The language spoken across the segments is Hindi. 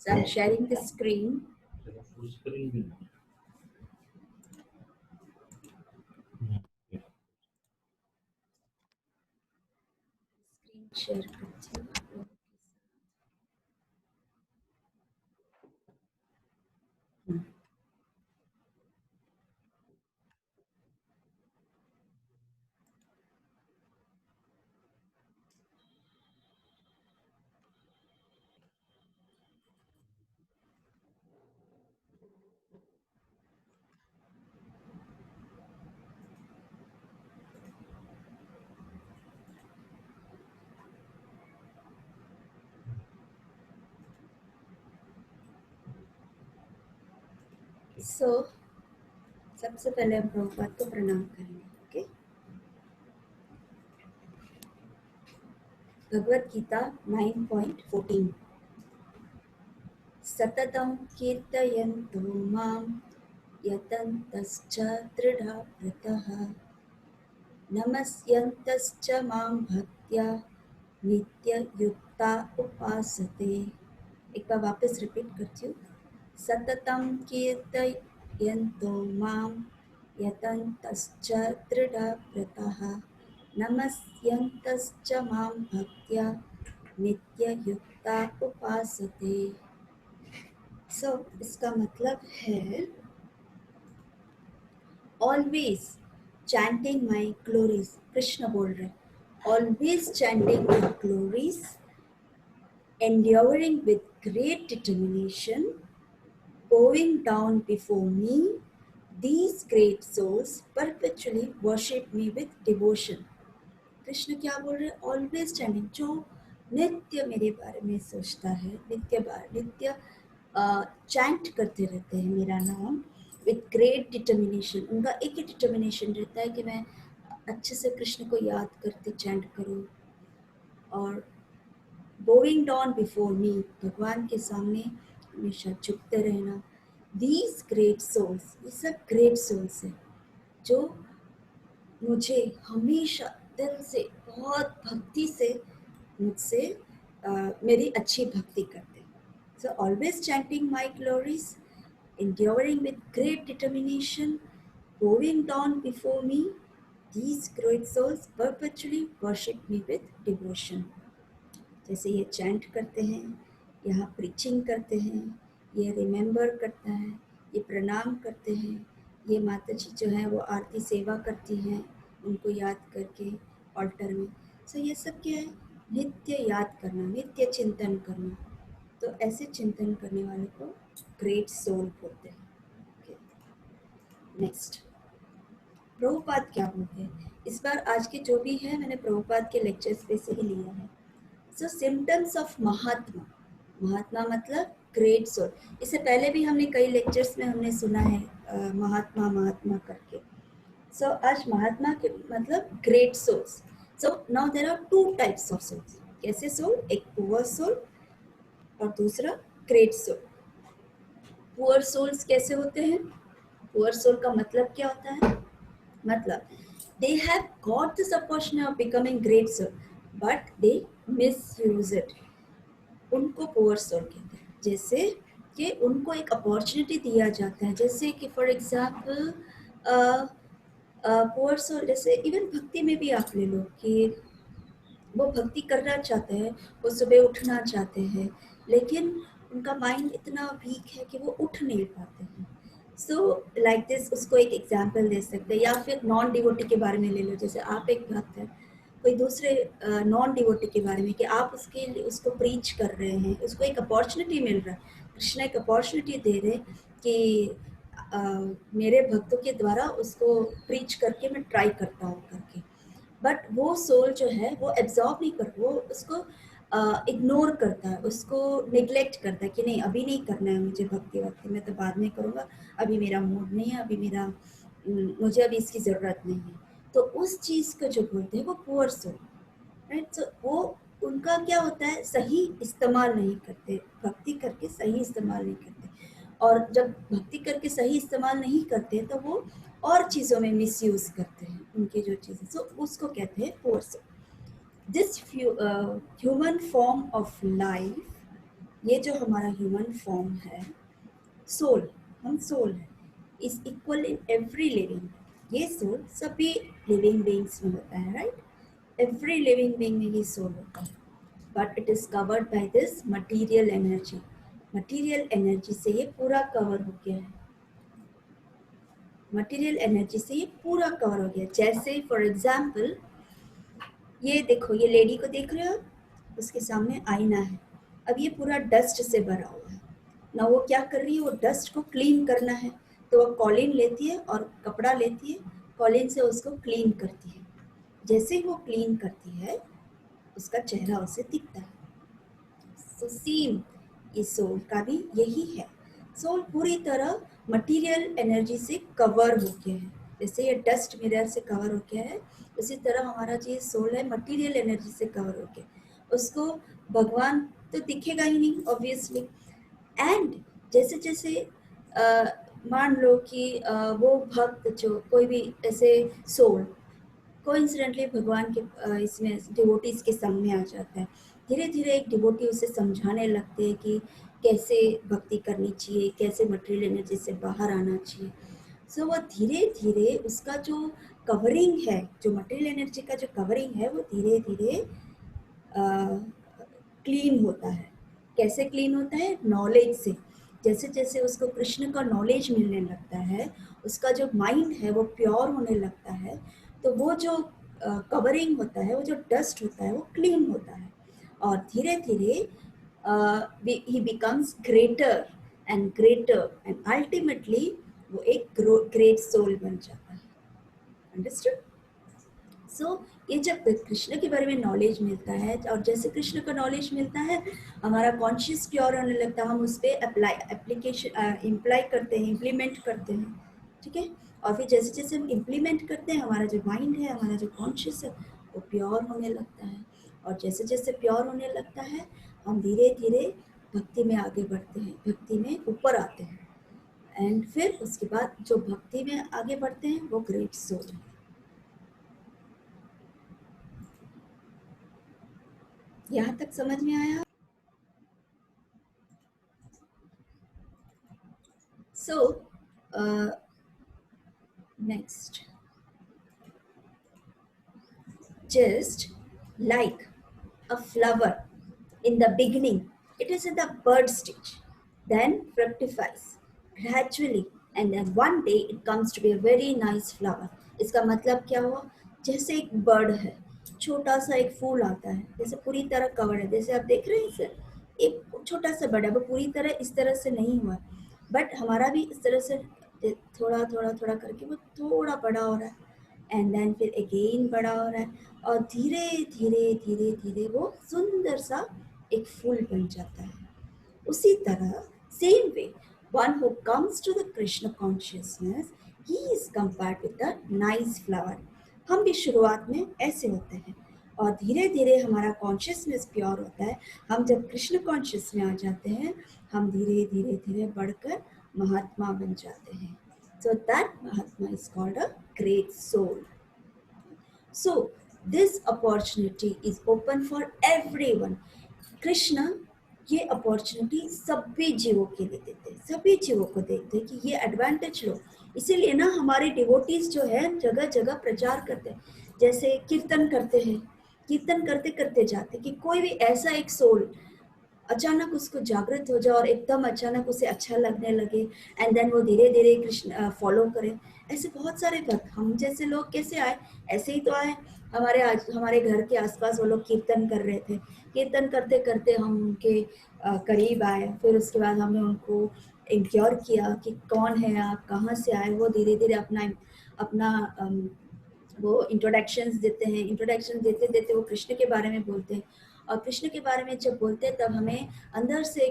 So I'm sharing the screen. Full screen भी नहीं। स्क्रीन शेयर करती हूँ आप लोगों के साथ। So सबसे पहले हम प्रभुपाद को प्रणाम करेंगे। ओके, भगवत गीता 9.14 सततं कीर्तयन्तु मां यतन्तश्च दृढव्रतः नमस्यन्तश्च मां भक्त्या नित्ययुक्ता उपासते। एक बार वापस रिपीट करती हूँ। सततं कीर्तयन्तो मां यतन्तश्च दृढव्रतः नमस्यन्तश्च मां भक्त्या नित्ययुक्ता उपासते। सो इसका मतलब है always chanting my glories. Krishna बोल रहे always chanting my glories, enduring with great determination, bowing down before me, these great souls perpetually worship me with devotion. Krishna क्या बोल रहे? ऑलवेज चैंटिंग, जो नित्य मेरे बारे में सोचता है, नित्य चैंट करते रहते हैं मेरा नाम विथ ग्रेट डिटर्मिनेशन। उनका एक ही डिटर्मिनेशन रहता है कि मैं अच्छे से कृष्ण को याद करते चैंट करूँ, और बोइंग डाउन बिफोर मी, भगवान के सामने हमेशा झुकते रहना। दीज ग्रेट सोल्स, ये सब ग्रेट सोल्स हैं जो मुझे हमेशा दिल से बहुत भक्ति से मुझसे मेरी अच्छी भक्ति करते हैं। So always chanting my glories, enduring with great determination, bowing down before me, these great souls perpetually worship me with devotion. जैसे ये चैंट करते हैं, यहाँ प्रीचिंग करते हैं, ये रिमेंबर करता है, ये प्रणाम करते हैं, ये माता जी जो है वो आरती सेवा करती हैं उनको याद करके ऑल्टर में। सो ये सब क्या है? नित्य याद करना, नित्य चिंतन करना। तो ऐसे चिंतन करने वाले को ग्रेट सोल बोलते हैं। नेक्स्ट, प्रभुपाद क्या बोलते हैं इस बार? आज के जो भी है मैंने प्रभुपाद के लेक्चर्स पे से ही लिया है। सो सिम्टम्स ऑफ महात्मा, महात्मा मतलब ग्रेट सोल। इससे पहले भी हमने कई लेक्चर्स में हमने सुना है महात्मा महात्मा करके। सो आज महात्मा के मतलब great souls. So now there are two types of souls. कैसे सोल? एक पुअर सोल और दूसरा ग्रेट सोल। पुअर सोल्स कैसे होते हैं? पुअर सोल का मतलब क्या होता है? मतलब they have got this opportunity of becoming great soul but they misuse it. उनको पुअर सोल कहते हैं। जैसे कि उनको एक अपॉर्चुनिटी दिया जाता है, जैसे कि फॉर एग्जाम्पल पुअर सोल, जैसे इवन भक्ति में भी आप ले लो कि वो भक्ति करना चाहते हैं, वो सुबह उठना चाहते हैं, लेकिन उनका माइंड इतना वीक है कि वो उठ नहीं पाते हैं। सो लाइक दिस, उसको एक एग्जाम्पल दे सकते हैं। या फिर नॉन डिवोटी के बारे में ले लो, जैसे आप एक भक्त हैं, कोई दूसरे नॉन डिवोटी के बारे में कि आप उसके लिए उसको प्रीच कर रहे हैं, उसको एक अपॉर्चुनिटी मिल रहा है, कृष्ण एक अपॉर्चुनिटी दे रहे कि मेरे भक्तों के द्वारा उसको प्रीच करके मैं ट्राई करता हूँ करके। बट वो सोल जो है वो एब्जॉर्ब नहीं कर, वो उसको इग्नोर करता है, उसको निगलेक्ट करता है कि नहीं अभी नहीं करना है मुझे भक्ति वक्ति, मैं तो बाद में करूँगा, अभी मेरा मूड नहीं है, अभी मेरा मुझे अभी इसकी ज़रूरत नहीं है। तो उस चीज़ को जो बोलते हैं वो पुअर सोल, राइट। सो वो उनका क्या होता है? सही इस्तेमाल नहीं करते, भक्ति करके सही इस्तेमाल नहीं करते। और जब भक्ति करके सही इस्तेमाल नहीं करते तो वो और चीज़ों में मिसयूज करते हैं उनकी जो चीज़ें। सो उसको कहते हैं poor soul. This human form of life ये जो हमारा ह्यूमन फॉर्म है, सोल, हम सोल है, is equal in every living. ये सोल सभी लिविंग बीइंग्स में होता है, राइट? एवरी लिविंग बीइंग में ये सोल होता है, but it is covered by this material energy. Material energy से ये पूरा कवर हो गया है, मटीरियल एनर्जी से ये पूरा कवर हो गया। जैसे फॉर एग्जाम्पल, ये देखो, ये लेडी को देख रहे हो, उसके सामने आईना है, अब ये पूरा डस्ट से भरा हुआ है ना। वो क्या कर रही है, वो डस्ट को क्लीन करना है, तो वो कॉलिन लेती है और कपड़ा लेती है, कॉलिन से उसको क्लीन करती है। जैसे ही वो क्लीन करती है, उसका चेहरा उसे दिखता है। सो सेम इस सोल का भी यही है। सोल पूरी तरह मटेरियल एनर्जी से कवर हो गया है, जैसे ये डस्ट मिरर से कवर हो गया है, उसी तरह हमारा जो सोल है मटेरियल एनर्जी से कवर हो गया। उसको भगवान तो दिखेगा ही नहीं ऑब्वियसली। एंड जैसे जैसे मान लो कि वो भक्त, जो कोई भी ऐसे सोल कोइंसिडेंटली भगवान के इसमें डिवोटीज के संग में आ जाता है, धीरे धीरे एक डिवोटी उसे समझाने लगते हैं कि कैसे भक्ति करनी चाहिए, कैसे मटेरियल एनर्जी से बाहर आना चाहिए। सो वो धीरे धीरे उसका जो कवरिंग है, जो मटेरियल एनर्जी का जो कवरिंग है, वो धीरे धीरे क्लीन होता है। कैसे क्लीन होता है? नॉलेज से। जैसे जैसे उसको कृष्ण का नॉलेज मिलने लगता है, उसका जो माइंड है वो प्योर होने लगता है, तो वो जो कवरिंग होता है, वो जो डस्ट होता है, वो क्लीन होता है, और धीरे धीरे ही becomes greater and greater, and ultimately वो एक ग्रेट सोल बन जाता है। अंडरस्टूड? सो ये जब कृष्ण के बारे में नॉलेज मिलता है, और जैसे कृष्ण का नॉलेज मिलता है, हमारा कॉन्शियस प्योर होने लगता है, हम उस पर इम्प्लाई करते हैं, इम्प्लीमेंट करते हैं, ठीक है? और फिर जैसे जैसे हम इम्प्लीमेंट करते हैं, हमारा जो माइंड है, हमारा जो कॉन्शियस है, वो प्योर होने लगता है, और जैसे जैसे प्योर होने लगता है, हम धीरे धीरे भक्ति में आगे बढ़ते हैं, भक्ति में ऊपर आते हैं, एंड फिर उसके बाद जो भक्ति में आगे बढ़ते हैं वो ग्रेट सोल है। यहाँ तक समझ में आया? So, next, just like a flower in the beginning, it is in the bud stage, then fructifies gradually, and then one day it comes to be a very nice flower. इसका मतलब क्या हुआ? जैसे एक बर्ड है, छोटा सा एक फूल आता है, जैसे पूरी तरह कवर है, जैसे आप देख रहे हैं इसे, एक छोटा सा बड़ा, वो पूरी तरह इस तरह से नहीं हुआ, बट हमारा भी इस तरह से थोड़ा थोड़ा थोड़ा करके वो थोड़ा बड़ा हो रहा है, एंड देन फिर अगेन बड़ा हो रहा है, और धीरे धीरे धीरे धीरे वो सुंदर सा एक फूल बन जाता है। उसी तरह same way, one who comes to the Krishna consciousness, he is compared with the nice flower. हम भी शुरुआत में ऐसे होते हैं, और धीरे धीरे हमारा कॉन्शियसनेस प्योर होता है। हम जब कृष्ण कॉन्शियस में आ जाते हैं, हम धीरे धीरे धीरे बढ़कर महात्मा बन जाते हैं। So that Mahatma is called a great soul. So this opportunity is open for everyone. Krishna ये अपॉर्चुनिटी सभी जीवों के लिए देते हैं, सभी जीवों को देते हैं कि ये एडवांटेज लो। इसीलिए ना हमारे डिवोटीज जो है जगह जगह प्रचार करते हैं, जैसे कीर्तन करते हैं, कीर्तन करते करते जाते कि कोई भी ऐसा एक सोल अचानक उसको जागृत हो जाए और एकदम अचानक उसे अच्छा लगने लगे, एंड देन वो धीरे धीरे कृष्ण फॉलो करे। ऐसे बहुत सारे भक्त, हम जैसे लोग कैसे आए, ऐसे ही तो आए। हमारे घर के आसपास वो लोग कीर्तन कर रहे थे, कीर्तन करते करते हम उनके करीब आए, फिर उसके बाद हमने उनको इंक्योर किया कि कौन है आप, कहाँ से आए। वो धीरे धीरे अपना अपना वो इंट्रोडक्शंस देते हैं, इंट्रोडक्शन देते देते वो कृष्ण के बारे में बोलते हैं, और कृष्ण के बारे में जब बोलते हैं तब हमें अंदर से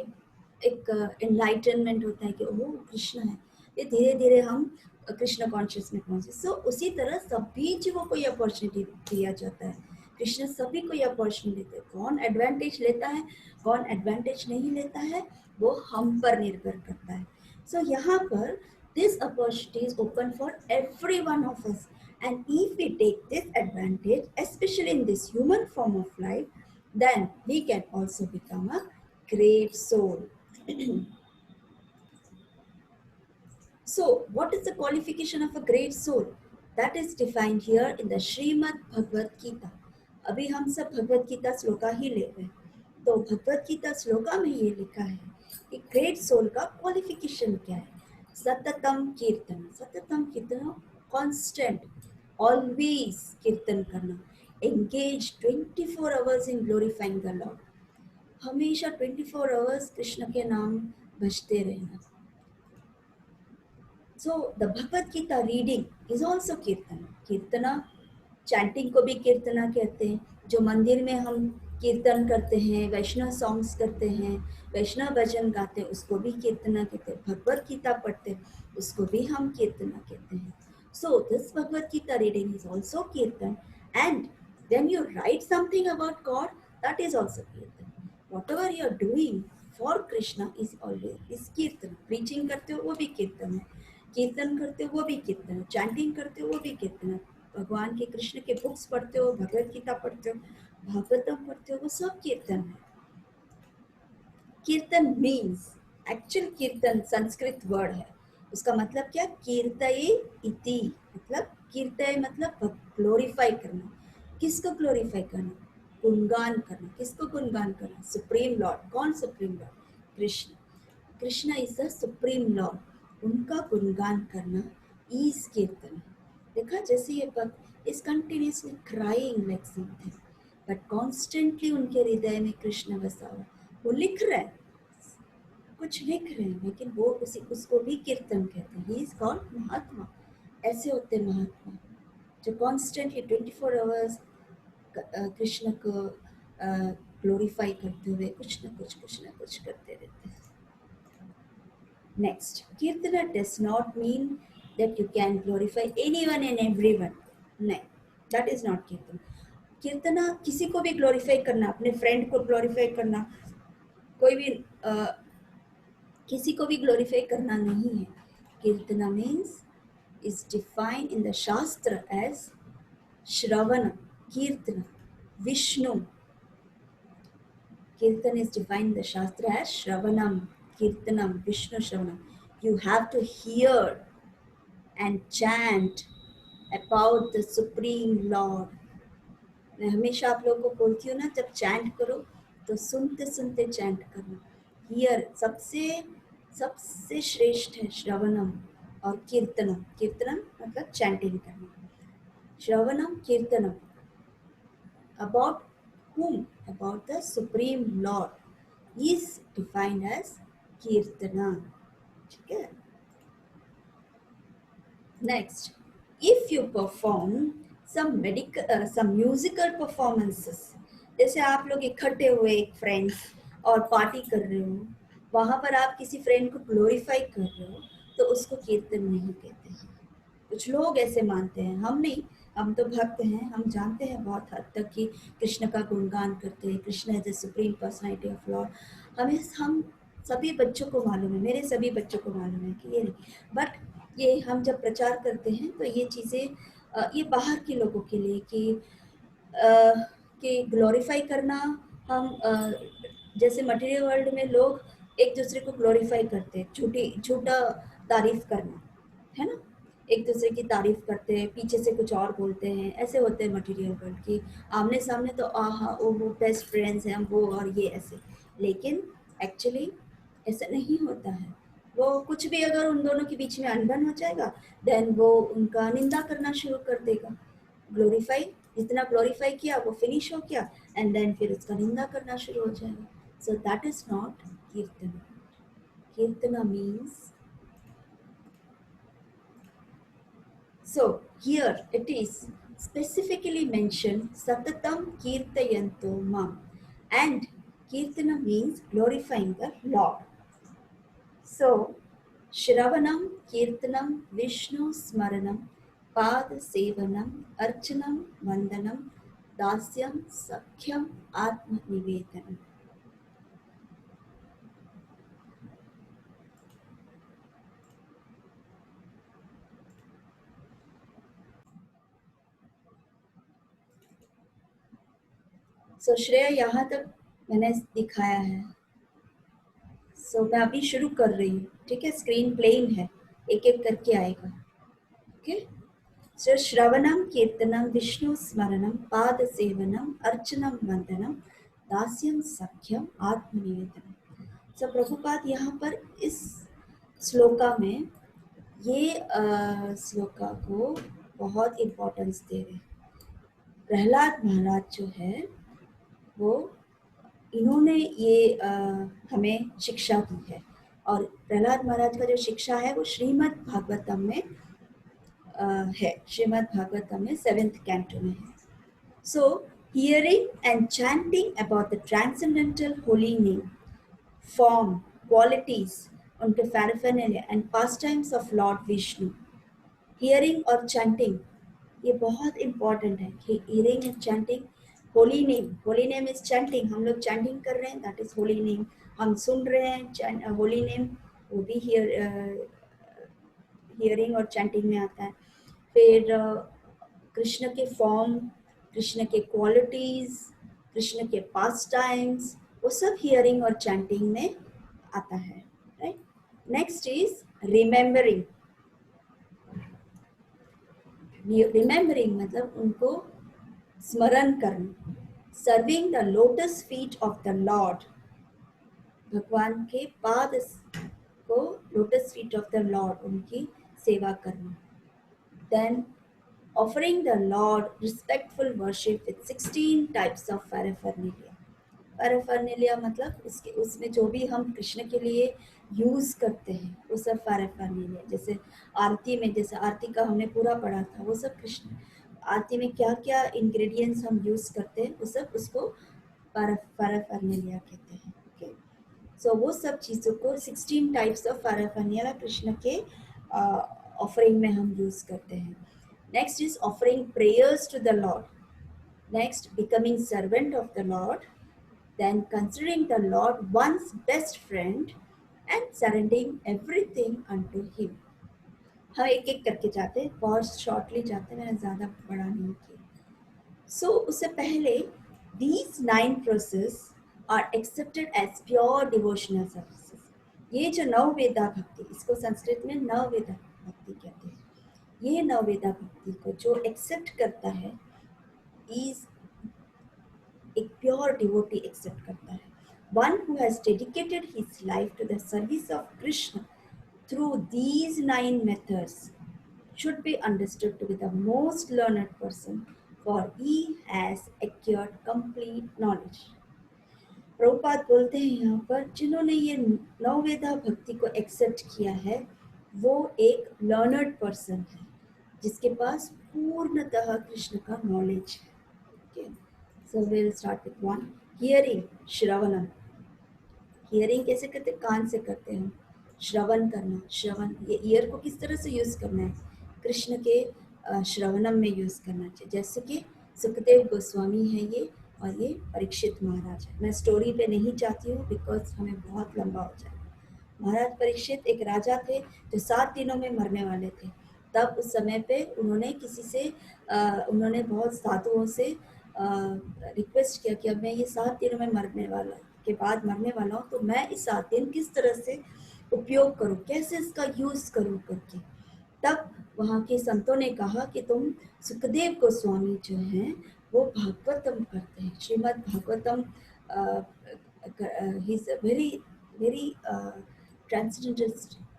एक एनलाइटनमेंट होता है कि ओह कृष्ण है। ये धीरे धीरे हम कृष्ण कॉन्शियस में पहुंचे। सो उसी तरह सभी जीवों को ये अपॉर्चुनिटी दिया जाता है, कृष्ण सभी को ये अपॉर्चुनिटी देते हैं। कौन एडवांटेज लेता है, कौन एडवांटेज नहीं लेता है, वो हम पर निर्भर करता है। सो यहाँ पर this opportunity is open for every one of us, and if we take this advantage, especially in this human form of life, then we can also become a great soul. So, what is the qualification of a great soul? That is defined here in the Srimad Bhagavad Gita. अभी हम सब भगवत गीता श्लोका ही ले रहे हैं. तो भगवत गीता श्लोका में ये लिखा है कि ग्रेट सोल का क्वालिफिकेशन क्या है. सततम कीर्तन. सततम कीर्तन, कांस्टेंट, ऑलवेज कीर्तन करना. Engage 24 hours in glorifying the Lord. हमेशा 24 आवर्स कृष्ण के नाम भजते रहना. So the Bhagavad Gita reading is also कीर्तन. कीर्तना, चैंटिंग को भी कीर्तना कहते हैं. जो मंदिर में हम कीर्तन करते हैं, वैष्णव सॉन्ग्स करते हैं, वैष्णव भजन गाते हैं, उसको भी कीर्तना कहते हैं. भगवत गीता पढ़ते हैं, उसको भी हम कीर्तना कहते हैं. So this Bhagavad Gita reading is also kirtan, and when you write something about God, that is also kirtan. Whatever you are doing for Krishna is always kirtan. Preaching करते हो वो भी कीर्तन है, कीर्तन करते हो वो भी कीर्तन है, चैंटिंग करते हो वो भी कीर्तन है, भगवान के कृष्ण के बुक्स पढ़ते हो, भगवत गीता पढ़ते हो, भागवतम पढ़ते हो, वो सब कीर्तन है. कीर्तन मीन्स, एक्चुअल कीर्तन संस्कृत वर्ड है, उसका मतलब क्या? कीर्तये इति. मतलब कीर्तय मतलब ग्लोरीफाई करना. किसको ग्लोरीफाई करना? गुणगान करना. किसको गुणगान करना? Supreme lord. कौन supreme lord? Krishna. Krishna is the supreme lord. उनका गुणगान करना इज कीर्तन. देखा, जैसे ये भक्त is continuously crying like something, but constantly उनके हृदय में कृष्ण बसा हुआ. वो लिख रहे हैं, कुछ लिख रहे हैं, लेकिन वो उसको भी कीर्तन कहते हैं. ही इज कॉल्ड महात्मा. ऐसे होते महात्मा जो कॉन्स्टेंटली 24 आवर्स कृष्ण को ग्लोरीफाई करते हुए कुछ ना कुछ करते रहते हैं. Next, kirtana does not mean that you can glorify anyone and everyone. नहीं, that is not kirtan. Kirtana किसी को भी ग्लोरीफाई करना, अपने फ्रेंड को ग्लोरीफाई करना, कोई भी किसी को भी ग्लोरीफाई करना नहीं है. कीर्तना means is defined in the Shastra as Shravana, Kirtana, Vishnu. Kirtan is defined in the Shastra as Shravanam, Kirtanam, Vishnu Shravanam. You have to hear and chant about the Supreme Lord. मैं हमेशा आप लोगों को बोलती हूँ ना, जब चैंट करो तो सुनते सुनते चैंट करना. हियर सबसे श्रेष्ठ है श्रवणम और कीर्तनम. कीर्तनम मतलब चैंटिंग करना. श्रवणम कीर्तनम. About whom? About the Supreme Lord is defined as Kirtana. ठीक है. Next, if you perform some musical performances, जैसे आप लोग इकट्ठे हुए एक फ्रेंड्स और पार्टी कर रहे हो, वहाँ पर आप किसी फ्रेंड को ग्लोरीफाई कर रहे हो, तो उसको कीर्तन नहीं कहते हैं. कुछ लोग ऐसे मानते हैं, हम नहीं. हम तो भक्त हैं, हम जानते हैं बहुत हद तक कि कृष्ण का गुणगान करते हैं. कृष्ण है the supreme personality of Lord. हम सभी बच्चों को मालूम है, मेरे सभी बच्चों को मालूम है कि ये नहीं. बट ये हम जब प्रचार करते हैं तो ये चीज़ें ये बाहर के लोगों के लिए कि ग्लोरीफाई करना. हम जैसे मटेरियल वर्ल्ड में लोग एक दूसरे को ग्लोरीफाई करते हैं, झूठा तारीफ करना है ना. एक दूसरे की तारीफ करते हैं, पीछे से कुछ और बोलते हैं. ऐसे होते हैं मटेरियल वर्ल्ड की. आमने सामने तो आहा वो बेस्ट फ्रेंड्स हैं हम, वो और ये ऐसे. लेकिन एक्चुअली ऐसा नहीं होता है. वो कुछ भी अगर उन दोनों के बीच में अनबन हो जाएगा, देन वो उनका निंदा करना शुरू कर देगा. ग्लोरीफाई, जितना ग्लोरीफाई किया वो फिनिश हो गया, एंड देन फिर उसका निंदा करना शुरू हो जाएगा. So that is not kirtana. Kirtana means, so here it is specifically mentioned Satatam Kirtayanto Mam, and Kirtana means glorifying the Lord. So Shravanam, Kirtanam, Vishnu Smaranam, Pad Sevanam, Archanam, Vandanam, Dasyam, Sakhyam, Atma Nivedanam. So Shreya यहाँ तक मैंने दिखाया है. सो मैं अभी शुरू कर रही हूँ, ठीक है? स्क्रीन प्लेइंग है, एक एक करके आएगा, ओके? सो श्रवणम कीर्तनम विष्णु स्मरणम पाद सेवनम अर्चनम वंदनम दास्यम सख्यम आत्मनिवेदनम। सो प्रभुपाद यहाँ पर इस श्लोका में ये श्लोका को बहुत इम्पोर्टेंस दे रहे हैं। प्रहलाद महाराज जो है वो इन्होंने ये हमें शिक्षा दी है, और प्रहलाद महाराज का जो शिक्षा है वो श्रीमद् भागवतम में है, श्रीमद् भागवतम में 7th कैंटो में है। So hearing and chanting about the transcendental holy name, form, qualities, उनके paraphernalia and pastimes of lord Vishnu. Hearing और चैंटिंग ये बहुत इम्पॉर्टेंट है कि hearing and chanting, holy name is chanting, हम लोग चैंटिंग कर रहे हैं, दैट इज होली नेम। हम सुन रहे हैं होली नेम, वो भी हियरिंग और चैंटिंग में आता है। फिर कृष्ण के फॉर्म, कृष्ण के क्वालिटीज, कृष्ण के पास टाइम्स, वो सब हियरिंग और चैंटिंग में आता है, right? Next is remembering. Remembering मतलब उनको स्मरण करना। Serving the lotus feet of the Lord, भगवान के पाद को, lotus feet of the Lord, उनकी सेवा करना। Then offering the Lord respectful worship with 16 types of paraphernalia. Paraphernalia मतलब उसमें जो भी हम कृष्ण के लिए यूज करते हैं वो सब पैराफर्नेलिया। जैसे आरती में, जैसे आरती का हमने पूरा पढ़ा था, वो सब कृष्ण आरती में क्या क्या इंग्रेडिएंट्स हम यूज करते हैं वो सब उसको पैराफर्नेलिया कहते हैं, ओके? सो वो सब चीज़ों को 16 टाइप्स ऑफ पैराफर्नेलिया कृष्ण के ऑफरिंग में हम यूज करते हैं। Next is offering prayers to the Lord. Next, becoming servant of the Lord. Then considering the Lord one's best friend and surrendering everything unto Him. हम एक एक करके जाते हैं, बहुत शॉर्टली जाते हैं, मैंने ज़्यादा बड़ा नहीं किया। सो उससे पहले these 9 process are accepted as pure devotional services. ये जो नववेदा भक्ति, इसको संस्कृत में नववेदा भक्ति कहते हैं। ये नववेदा भक्ति को जो एक्सेप्ट करता है इज एक प्योर डिवोटी एक्सेप्ट करता है। One who has dedicated his life to the service of Krishna through these 9 methods should be understood to be the most learned person, for he has acquired complete knowledge. Prabhupada बोलते हैं यहाँ पर, जिन्होंने ये नववेदा भक्ति को एक्सेप्ट किया है वो एक लर्नर्ड पर्सन है, जिसके पास पूर्णतः कृष्ण का नॉलेज है, okay? So we will start with 1 hearing, shravanam. Hearing कैसे करते हैं? कान से करते हैं हम। श्रवण करना, श्रवण, ये ईयर को किस तरह से यूज करना है? कृष्ण के श्रवणम में यूज करना चाहिए। जैसे कि सुखदेव गोस्वामी है ये, और ये परीक्षित महाराज है। मैं स्टोरी पे नहीं जाती हूँ बिकॉज हमें बहुत लंबा हो जाएगा। महाराज परीक्षित एक राजा थे जो 7 दिनों में मरने वाले थे। तब उस समय पे उन्होंने किसी से उन्होंने बहुत साधुओं से रिक्वेस्ट किया कि अब मैं ये 7 दिनों में मरने वाला हूँ, तो मैं इस 7 दिन किस तरह से उपयोग करूँ, कैसे इसका यूज करूँ करके। तब वहाँ के संतों ने कहा कि तुम सुखदेव गोस्वामी जो हैं वो भागवतम करते हैं, Srimad Bhagavatam, he is a very very transcendental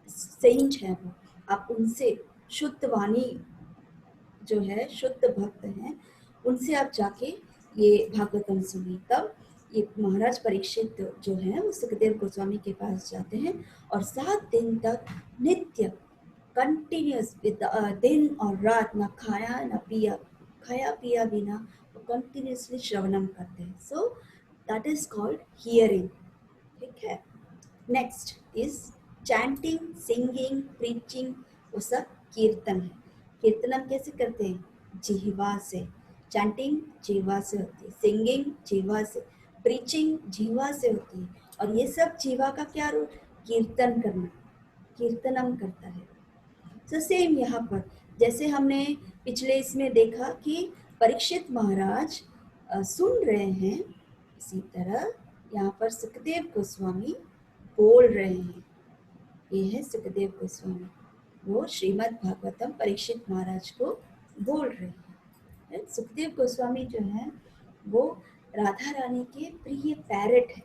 saint है वो। आप उनसे शुद्ध वाणी जो है, शुद्ध भक्त हैं, उनसे आप जाके ये भागवतम सुनिए। तब ये महाराज परीक्षित जो है वो सुखदेव गोस्वामी के पास जाते हैं और 7 दिन तक नित्य कंटिन्यूस दिन और रात न खाया न पिया, खाया पिया बिना वो कंटिन्यूसली श्रवणम करते हैं। So that is called hearing, ठीक है? Next is chanting, singing, preaching, वो सब कीर्तन है। कीर्तनम कैसे करते हैं? जिह्वा से। चैंटिंग जिह्वा से होती है, सिंगिंग जिह्वा से, प्रीचिंग जिह्वा से होती है, और ये सब जिह्वा का क्या रूप? कीर्तन करना, कीर्तनम करता है। तो सेम यहाँ पर जैसे हमने पिछले इसमें देखा कि परीक्षित महाराज सुन रहे हैं, इसी तरह यहाँ पर सुखदेव गोस्वामी बोल रहे हैं। ये है सुखदेव गोस्वामी, वो श्रीमद् भागवतम परीक्षित महाराज को बोल रहे हैं। सुखदेव गोस्वामी जो है वो राधा रानी के प्रिय पैरट है,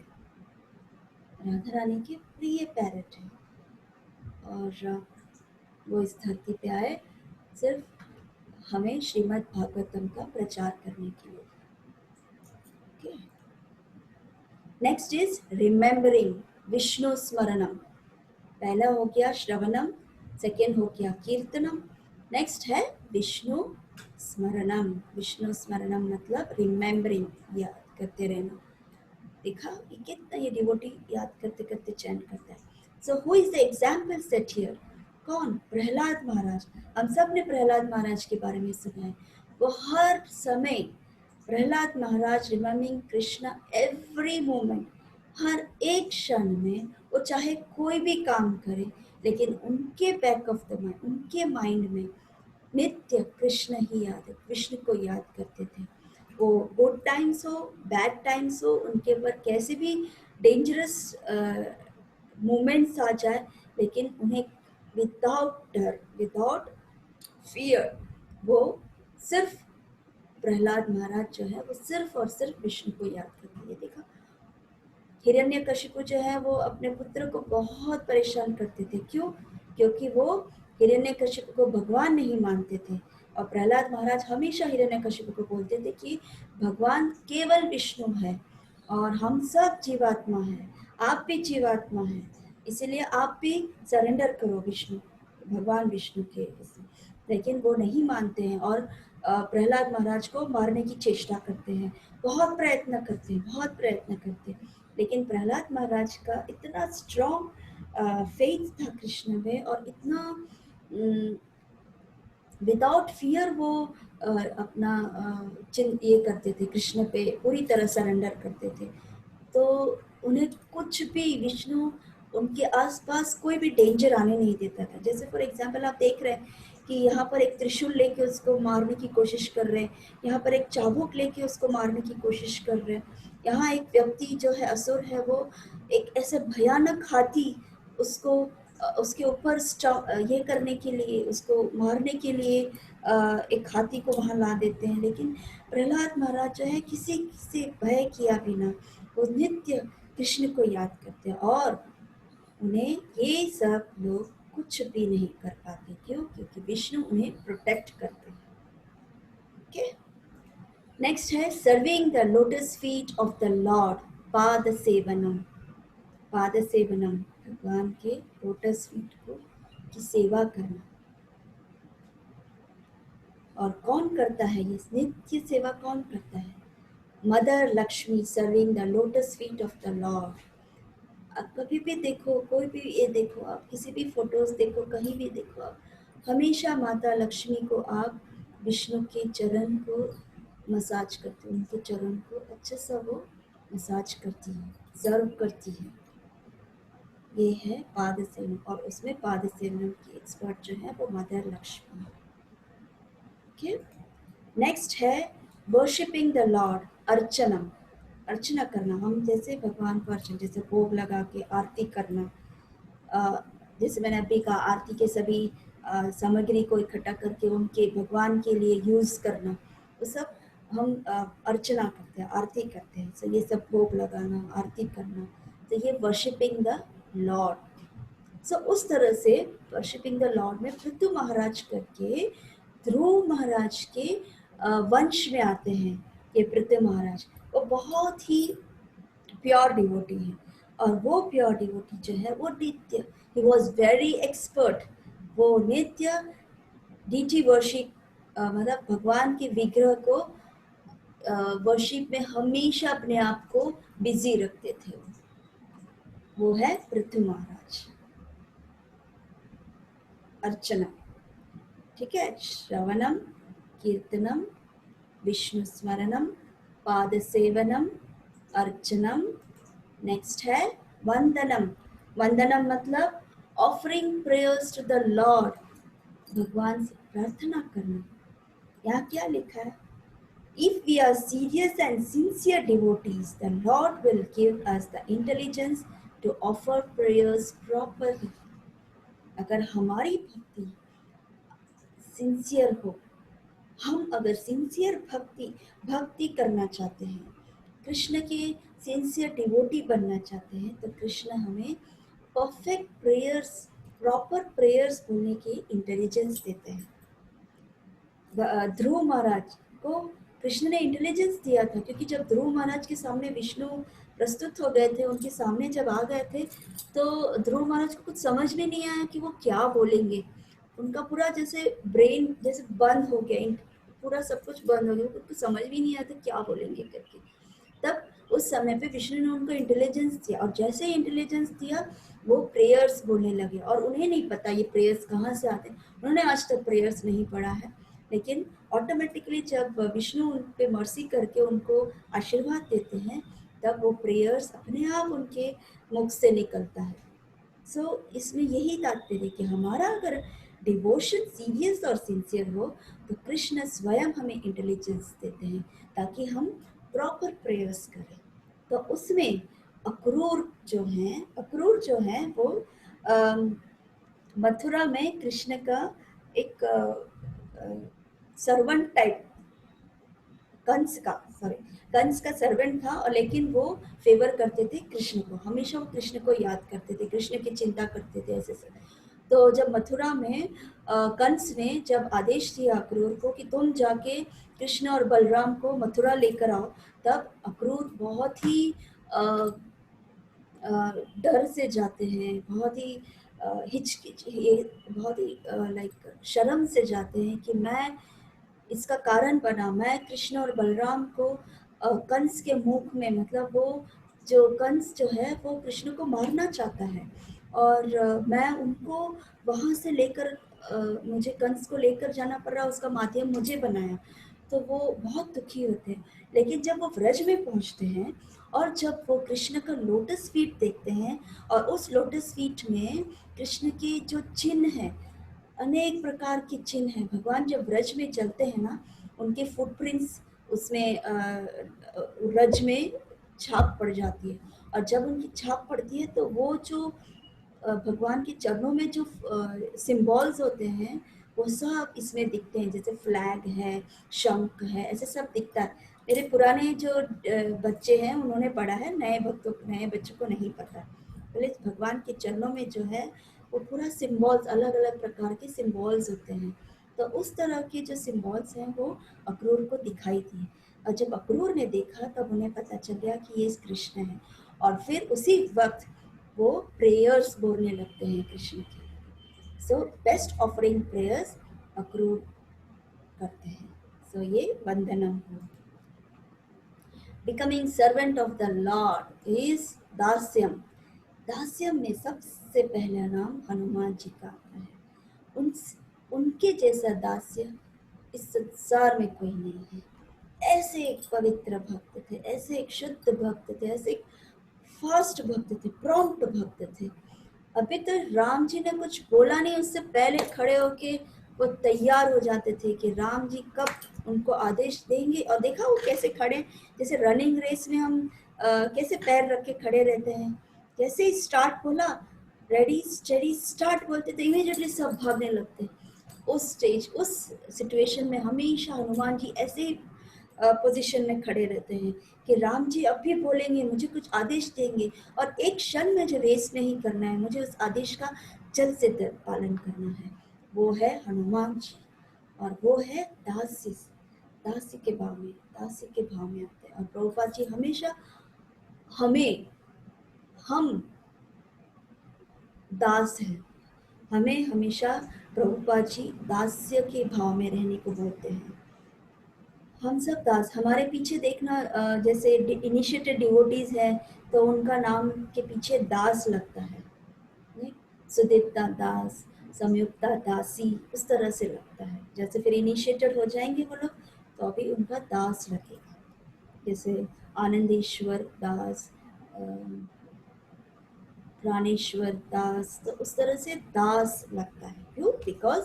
राधा रानी के प्रिय पैरट है, और वो इस धरती पे आए सिर्फ हमें श्रीमद् भागवतम का प्रचार करने के लिए। Okay, next is remembering, Vishnu smaranam. पहला हो गया श्रवणम, सेकेंड हो गया कीर्तनम, नेक्स्ट है विष्णु स्मरणम। विष्णु स्मरणम मतलब रिमेम्बरिंग, याद करते रहना। देखा ये कितना ये डिवोटी याद करते करते चैन करता है। So who is the example set here? कौन? प्रहलाद महाराज। हम सब ने प्रहलाद महाराज के बारे में सुना है। वो हर समय प्रहलाद महाराज रिमेम्बरिंग कृष्णा एवरी मोमेंट, हर एक क्षण में वो चाहे कोई भी काम करे, लेकिन उनके बैक ऑफ द माइंड, उनके माइंड में नित्य कृष्ण ही याद है, कृष्ण को याद करते थे। वो गुड टाइम्स हो, बैड टाइम्स हो, उनके ऊपर कैसे भी डेंजरस मोमेंट्स आ जाए, लेकिन उन्हें विदाउट डर, विदाउट फियर, वो सिर्फ प्रहलाद महाराज जो है वो सिर्फ और सिर्फ विष्णु को याद करते हैं। देखा हिरण्यकशिपु जो है वो अपने पुत्र को बहुत परेशान करते थे। क्यों? क्योंकि वो हिरण्यकशिपु को भगवान नहीं मानते थे, और प्रहलाद महाराज हमेशा हिरण्यकशिपु को बोलते थे कि भगवान केवल विष्णु है और हम सब जीवात्मा हैं, आप भी जीवात्मा हैं, इसीलिए आप भी सरेंडर करो विष्णु, भगवान विष्णु के। लेकिन वो नहीं मानते हैं और प्रहलाद महाराज को मारने की चेष्टा करते हैं, बहुत प्रयत्न करते हैं, बहुत प्रयत्न करते हैं। लेकिन प्रहलाद महाराज का इतना स्ट्रॉन्ग फेथ था कृष्ण में, और इतना विदाउट फियर वो अपना ये करते थे, कृष्ण पे पूरी तरह सरेंडर करते थे। तो उन्हें कुछ भी, विष्णु उनके आसपास कोई भी डेंजर आने नहीं देता था। जैसे फॉर एग्जांपल आप देख रहे हैं कि यहाँ पर एक त्रिशूल लेके उसको मारने की कोशिश कर रहे हैं, यहाँ पर एक चाबुक लेके उसको मारने की कोशिश कर रहे हैं, यहाँ एक व्यक्ति जो है असुर है, वो एक ऐसे भयानक हाथी उसको उसके ऊपर ये करने के लिए, उसको मारने के लिए एक हाथी को वहाँ ला देते हैं। लेकिन प्रहलाद महाराज जो है किसी से भय किया बिना वो नित्य कृष्ण को याद करते हैं, और उन्हें ये सब लोग कुछ भी नहीं कर पाते। क्यों? क्योंकि विष्णु उन्हें प्रोटेक्ट करते हैं। ओके, नेक्स्ट है serving the lotus feet of the Lord, पाद सेवनम। पाद सेवनम, भगवान के लोटस फीट को की सेवा करना। और कौन करता है ये नित्य सेवा? कौन करता है? Mother Lakshmi serving the lotus feet of the Lord. आप कभी भी देखो, कोई भी ये देखो, आप किसी भी फोटोज देखो, कहीं भी देखो, आप हमेशा माता लक्ष्मी को आप विष्णु के चरण को मसाज करते हो, उनके चरण को अच्छे से वो मसाज करती है, सर्व करती है। ये है पाद सेवन, और उसमें पाद सेवन की एक्सपर्ट जो है वो मदर लक्ष्मी। ओके, नेक्स्ट है वर्शिपिंग द लॉर्ड, अर्चनम। अर्चना करना, हम जैसे भगवान को अर्चना, जैसे भोग लगा के आरती करना, जैसे मैंने अभी कहा आरती के सभी सामग्री को इकट्ठा करके उनके भगवान के लिए यूज़ करना, वो सब हम अर्चना करते हैं, आरती करते हैं। तो ये सब भोग लगाना, आरती करना, तो ये वर्शिपिंग द लॉर्ड। सो उस तरह से वर्शिपिंग द लॉर्ड में पृथु महाराज करके ध्रुव महाराज के वंश में आते हैं। ये पृथु महाराज वो बहुत ही प्योर डिवोटी है, और वो प्योर डिवोटी जो है वो नित्य, ही वॉज वेरी एक्सपर्ट, वो नित्य डीटी वर्शिप, मतलब भगवान के विग्रह को वर्शिप में हमेशा अपने आप को बिजी रखते थे। वो है पृथु महाराज। अर्चना, ठीक है, श्रवणम, कीर्तनम, विष्णु स्मरणम, पाद सेवनम, अर्चनम। नेक्स्ट है वंदनम। वंदनम मतलब offering prayers to the Lord, भगवान से प्रार्थना करना। यहाँ क्या लिखा है? If we are serious and sincere devotees, the Lord will give us the intelligence to offer prayers properly. अगर हमारी भक्ति सिंसियर हो, हम अगर सिंसियर भक्ति करना चाहते हैं, कृष्ण के सिंसियर डिवोटी बनना चाहते हैं, तो कृष्ण हमें परफेक्ट प्रेयर्स, प्रॉपर प्रेयर्स बोलने की इंटेलिजेंस देते हैं। ध्रुव महाराज को कृष्ण ने इंटेलिजेंस दिया था, क्योंकि जब ध्रुव महाराज के सामने विष्णु प्रस्तुत हो गए थे, उनके सामने जब आ गए थे, तो ध्रुव महाराज को कुछ समझ में नहीं आया कि वो क्या बोलेंगे। उनका पूरा जैसे ब्रेन जैसे बंद हो गया, पूरा सब कुछ बंद हो गया, उनको समझ भी नहीं आया था क्या बोलेंगे करके। तब उस समय पे विष्णु ने उनको इंटेलिजेंस दिया, और जैसे ही इंटेलिजेंस दिया वो प्रेयर्स बोलने लगे। और उन्हें नहीं पता ये प्रेयर्स कहाँ से आते हैं, उन्होंने आज तक प्रेयर्स नहीं पढ़ा है, लेकिन ऑटोमेटिकली जब विष्णु उन पे मर्सी करके उनको आशीर्वाद देते हैं, तब वो प्रेयर्स अपने आप उनके मुख से निकलता है। सो इसमें यही तात्पर्य कि हमारा अगर डिवोशन सीरियस और सिंसियर हो, तो कृष्ण स्वयं हमें इंटेलिजेंस देते हैं ताकि हम प्रॉपर प्रेयर्स करें। तो उसमें अक्रूर जो है वो मथुरा में कृष्ण का एक सर्वेंट टाइप, कंस का सर्वेंट था, और लेकिन वो फेवर करते थे कृष्ण को, हमेशा वो कृष्ण को याद करते थे, कृष्ण की चिंता करते थे ऐसे। तो जब मथुरा में कंस ने जब आदेश दिया अक्रूर को कि तुम जाके कृष्ण और बलराम को मथुरा लेकर आओ, तब अक्रूर बहुत ही डर से जाते हैं, बहुत ही बहुत ही लाइक शर्म से जाते हैं कि मैं इसका कारण बना, मैं कृष्ण और बलराम को कंस के मुख में, मतलब वो जो कंस जो है वो कृष्ण को मारना चाहता है, और मैं उनको वहाँ से लेकर मुझे कंस को लेकर जाना पड़ रहा, उसका माध्यम मुझे बनाया। तो वो बहुत दुखी होते हैं। लेकिन जब वो व्रज में पहुँचते हैं और जब वो कृष्ण का लोटस फीट देखते हैं, और उस लोटस फीट में कृष्ण के जो चिन्ह हैं, अनेक प्रकार के चिन्ह हैं। भगवान जब व्रज में चलते हैं ना, उनके फुटप्रिंट्स उसमें व्रज में छाप पड़ जाती है, और जब उनकी छाप पड़ती है तो वो जो भगवान के चरणों में जो सिंबल्स होते हैं वो सब इसमें दिखते हैं, जैसे फ्लैग है, शंख है, ऐसे सब दिखता है। मेरे पुराने जो बच्चे हैं उन्होंने पढ़ा है, नए बच्चों को नहीं पता। बोले भगवान के चरणों में जो है वो पूरा सिंबल्स, अलग अलग प्रकार के सिंबल्स होते हैं। तो उस तरह के जो सिंबल्स हैं वो अक्रूर को दिखाई दिए, और जब अक्रूर ने देखा तब उन्हें पता चल गया कि ये कृष्ण है, और फिर उसी वक्त वो प्रेयर्स बोलने लगते हैं कृष्ण के। So best offering prayers Akrura करते हैं। सो ये वंदनम हो। Becoming servant of the lord is dasyam. Dasyam में सबसे पहला नाम हनुमान जी का आता है। उनके जैसा दास्य इस संसार में कोई नहीं है। ऐसे एक पवित्र भक्त थे, ऐसे एक शुद्ध भक्त थे, ऐसे एक फास्ट भक्त थे, प्रॉम्प्ट भक्त थे। अभी तो राम जी ने कुछ बोला नहीं, उससे पहले खड़े होके वो तैयार हो जाते थे कि राम जी कब उनको आदेश देंगे। और देखा वो कैसे खड़े, जैसे रनिंग रेस में हम कैसे पैर रख के खड़े रहते हैं, जैसे ही स्टार्ट बोला, रेडी स्टेडी स्टार्ट बोलते थे, इमीडिएटली सब भागने लगते। उस सिचुएशन में हमेशा हनुमान जी ऐसे ही पोजीशन में खड़े रहते हैं कि राम जी अब भी बोलेंगे, मुझे कुछ आदेश देंगे, और एक क्षण में जो रेस नहीं करना है, मुझे उस आदेश का जल्द से जल्द पालन करना है। वो है हनुमान जी, और वो है दासी के भाव में आते हैं। और प्रभुपाद जी हमेशा हम दास हैं, हमें हमेशा प्रभुपाद जी दास्य के भाव में रहने को बोलते हैं। हम सब दास, हमारे पीछे देखना जैसे इनिशिएटेड डिवोटीज है तो उनका नाम के पीछे दास लगता है, सुदीप्ता दास, संयुक्ता दासी, उस तरह से लगता है। जैसे फिर इनिशिएटेड हो जाएंगे वो लोग तो अभी उनका दास लगेगा, जैसे आनंदेश्वर दास, प्राणेश्वर दास, तो उस तरह से दास लगता है। क्यों? बिकॉज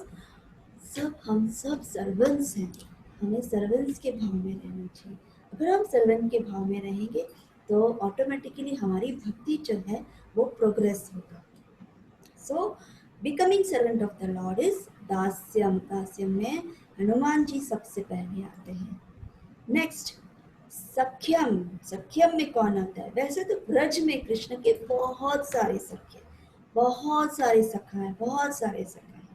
हम सब सर्वेंट्स हैं, हमें सर्वेंट्स के भाव में रहना चाहिए। अगर हम सर्वेंट के भाव में रहेंगे तो ऑटोमेटिकली हमारी भक्ति जो है वो प्रोग्रेस होगा. So becoming servant of the lord is dasyam. Dasyam में हनुमान जी सबसे पहले आते हैं. नेक्स्ट सख्यम. सख्यम में कौन आता है? वैसे तो ब्रज में कृष्ण के बहुत सारे सख्य, बहुत सारे सखा हैं, बहुत सारे सखा हैं,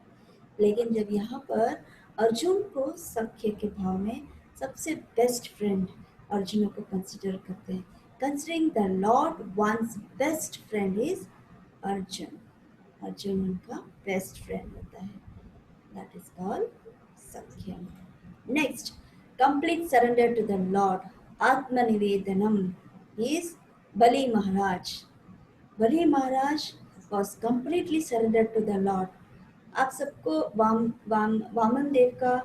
लेकिन जब यहाँ पर अर्जुन को सख्य के भाव में सबसे बेस्ट फ्रेंड अर्जुन को कंसिडर करते हैं. Considering the lord once best friend is Arjun. Arjun उनका बेस्ट फ्रेंड होता है. That is called sakhyam. Next complete surrender to the Lord. Atmanivedanam is Bali Maharaj. Bali Maharaj was completely surrendered to the Lord. आप सबको वामन देव का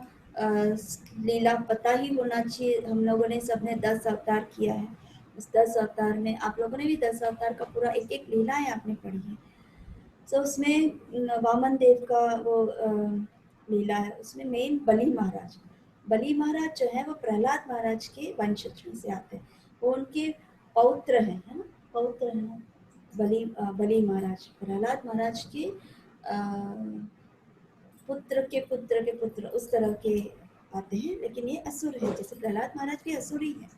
लीला पता ही होना चाहिए. हम लोगों ने सबने 10 अवतार किया है. उस 10 अवतार में आप लोगों ने भी 10 अवतार का पूरा एक एक लीलाएं आपने पढ़ी है. तो उसमें वामन देव का वो लीला है. उसमें मेन बलि महाराज. बलि महाराज जो है वो प्रहलाद महाराज के वंशज में से आते हैं. वो उनके पौत्र हैं, है ना, पौत्र हैं बलि महाराज. प्रहलाद महाराज के पुत्र के पुत्र के पुत्र उस तरह के आते हैं, लेकिन ये असुर है. जैसे प्रहलाद महाराज भी असुर ही है,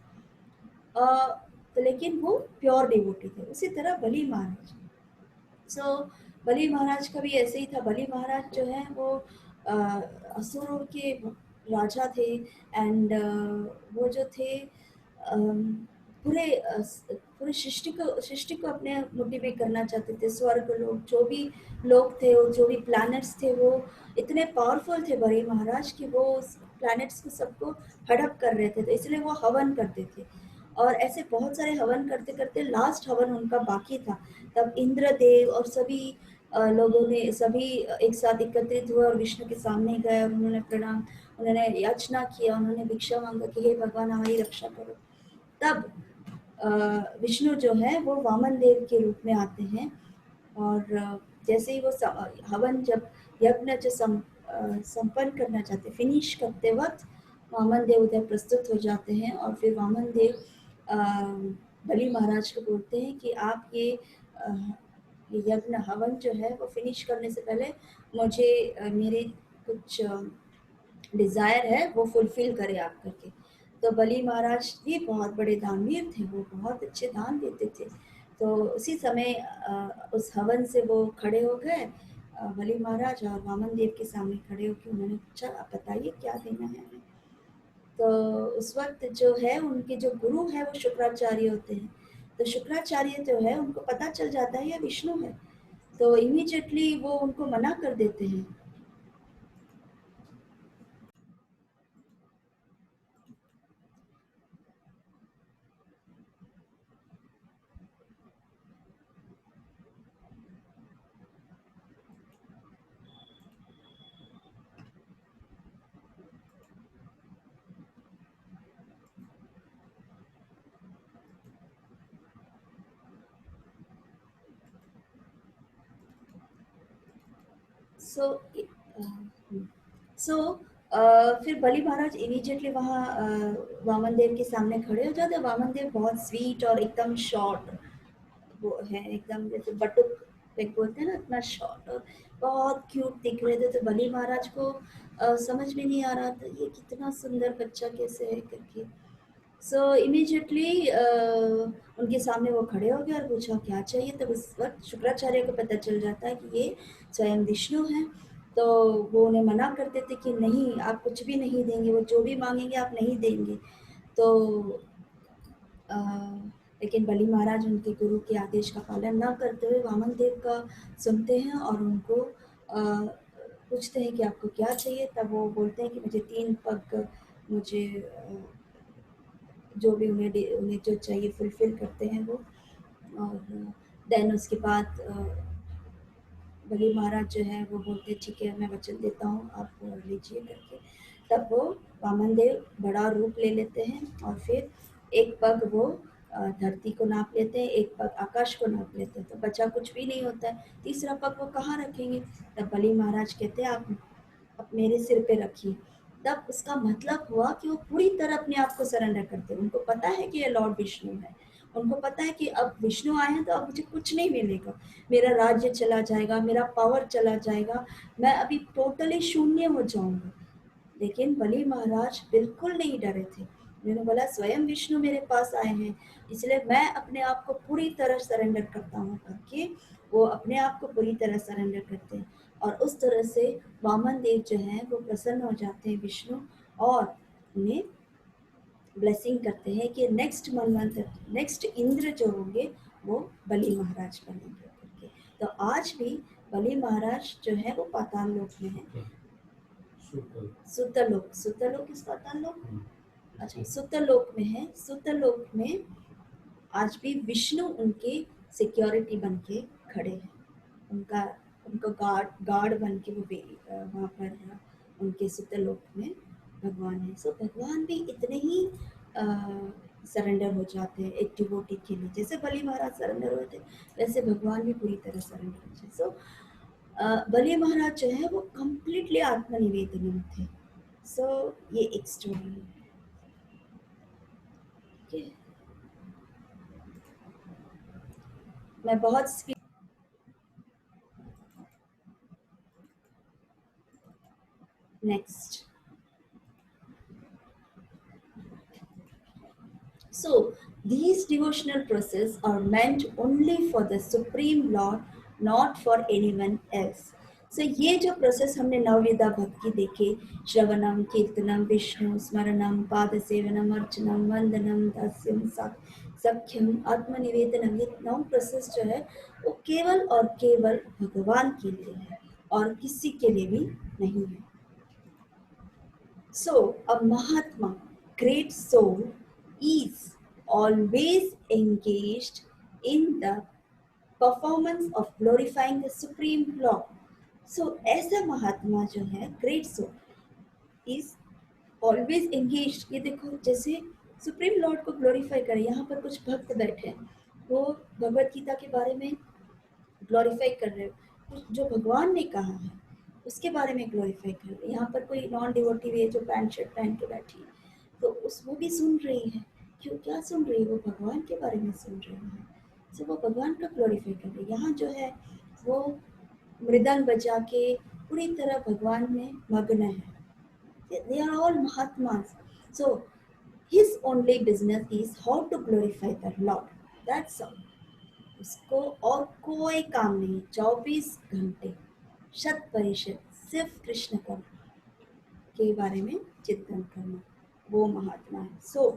तो लेकिन वो प्योर डिवोटी थे. उसी तरह बलि महाराज. सो बलि महाराज का भी ऐसे ही था. बलि महाराज जो है वो असुरों के राजा थे. एंड वो जो थे पूरे सृष्टि को अपने मोटिवेट करना चाहते थे. स्वर्ग लोग जो भी लोग थे, जो भी प्लैनेट्स थे, वो इतने पावरफुल थे बलि महाराज कि वो प्लैनेट्स को सबको हड़प कर रहे थे. तो इसलिए वो हवन करते थे, और ऐसे बहुत सारे हवन करते करते लास्ट हवन उनका बाकी था. तब इंद्रदेव और सभी लोगों ने सभी एक साथ एकत्रित हुए और विष्णु के सामने गए और उन्होंने याचना किया, उन्होंने भिक्षा मांगा कि हे भगवान हमारी रक्षा करो. तब विष्णु जो है वो वामन देव के रूप में आते हैं, और जैसे ही वो हवन जब यज्ञ जो संपन्न करना चाहते, फिनिश करते वक्त वामन देव उधर प्रस्तुत हो जाते हैं. और फिर वामन देव बलि महाराज को बोलते हैं कि आप ये यज्ञ हवन जो है वो फिनिश करने से पहले मुझे मेरे कुछ डिज़ायर है वो फुलफिल करे आप करके. तो बलि महाराज भी बहुत बड़े दानवीर थे, वो बहुत अच्छे दान देते थे. तो उसी समय उस हवन से वो खड़े हो गए, बलि महाराज, और वामन देव के सामने खड़े होकर उन्होंने पूछा आप बताइए क्या देना है हमें. तो उस वक्त जो है उनके जो गुरु है वो शुक्राचार्य होते हैं. तो शुक्राचार्य जो है उनको पता चल जाता है ये विष्णु है, तो इमीडिएटली वो उनको मना कर देते हैं. सो फिर बलि महाराज इमीडिएटली वहाँ वामन देव के सामने खड़े हो जाते. वामन देव बहुत स्वीट और एकदम शॉर्ट वो है, एकदम जैसे बटुक एक बोलते हैं ना, इतना शॉर्ट और बहुत क्यूट दिख रहे थे. तो बलि महाराज को समझ में नहीं आ रहा था ये कितना सुंदर बच्चा कैसे है करके. सो इमीडिएटली उनके सामने वो खड़े हो गए और पूछा क्या चाहिए. तब उस वक्त शुक्राचार्य को पता चल जाता है कि ये स्वयं विष्णु हैं. तो वो उन्हें मना कर देते कि नहीं आप कुछ भी नहीं देंगे, वो जो भी मांगेंगे आप नहीं देंगे. तो लेकिन बलि महाराज उनके गुरु के आदेश का पालन न करते हुए वामन देव का सुनते हैं और उनको पूछते हैं कि आपको क्या चाहिए. तब वो बोलते हैं कि मुझे 3 पग, मुझे जो भी उन्हें जो चाहिए फुलफिल करते हैं वो. और देन उसके बाद बलि महाराज जो है वो बोलते ठीक है मैं वचन देता हूँ आप लीजिए करके. तब वो वामन देव बड़ा रूप ले लेते हैं और फिर एक पग वो धरती को नाप लेते हैं, एक पग आकाश को नाप लेते हैं. तो बचा कुछ भी नहीं होता है. तीसरा पग वो कहाँ रखेंगे. तब बलि महाराज कहते हैं आप मेरे सिर पे रखिए. तब उसका मतलब हुआ कि वो पूरी तरह अपने आप को सरेंडर करते हैं. उनको पता है कि ये लॉर्ड विष्णु है, उनको पता है कि अब विष्णु आए हैं तो अब मुझे कुछ नहीं मिलेगा, मेरा राज्य चला जाएगा, मेरा पावर चला जाएगा, मैं अभी टोटली शून्य हो जाऊंगा। लेकिन बलि महाराज बिल्कुल नहीं डरे थे। उन्होंने बोला स्वयं विष्णु मेरे पास आए हैं, इसलिए मैं अपने आप को पूरी तरह सरेंडर करता हूँ करके वो अपने आप को पूरी तरह सरेंडर करते हैं। और उस तरह से वामन देव जो हैं वो प्रसन्न हो जाते हैं विष्णु, और उन्हें ब्लेसिंग करते हैं कि नेक्स्ट मनवंतर, नेक्स्ट इंद्र जो होंगे वो बलि महाराज बनेंगे करके। तो आज भी बलि महाराज जो है वो पाताल लोक में है। सुतल सुतलोक, सुतलोक इस पाताल लोक, अच्छा अच्छा सुतलोक में है। सुतलोक में आज भी विष्णु उनके सिक्योरिटी बन के खड़े हैं, उनका उनको गार्ड बन के वो वहाँ पर उनके सुतलोक में भगवान है। सो भगवान भी इतने ही सरेंडर हो जाते हैं एक डिवोटी के लिए, जैसे बलि महाराज सरेंडर हुए थे वैसे भगवान भी पूरी तरह सरेंडर हो जाए। सो बलि महाराज जो है वो कम्प्लीटली आत्मनिवेदन थे। सो ये एक स्टोरी है। Okay. मैं बहुत speed next. So these devotional process are meant only for the Supreme Lord, not for anyone else. So ये जो प्रोसेस हमने नवविधा भक्ति देखे, श्रवणम, कीर्तनम, विष्णु स्मरणम, पाद सेवनम, अर्चनम, वंदनम, दास्यम, सख्यम, आत्मनिवेदनम, ये 9 प्रोसेस जो है वो केवल और केवल भगवान के लिए है और किसी के लिए भी नहीं है। So, a Mahatma, great soul, is always engaged in the performance of glorifying the Supreme Lord. So, ऐसा महात्मा जो है great soul is always engage. ये देखो जैसे सुप्रीम लॉर्ड को ग्लोरीफाई करे, यहाँ पर कुछ भक्त बैठे हैं वो भगवत गीता के बारे में ग्लोरीफाई कर रहे हो, जो भगवान ने कहा है उसके बारे में ग्लोरीफाई कर रहे हैं। यहाँ पर कोई नॉन डिवोटी है जो पैंट शर्ट पहन के बैठी है तो उस वो भी सुन रही है। क्यों, क्या सुन रही है? वो भगवान के बारे में सुन रही है, तो वो भगवान का ग्लोरीफाई कर रही है। यहाँ जो है वो मृदंग बजा के पूरी तरह भगवान में मग्न है। They are all Mahatmas. So his only business is how to glorify the Lord. That's all. उसको और कोई काम नहीं, 24 घंटे 100% सिर्फ कृष्ण का के बारे में चिंतन करना, वो महात्मा है। सो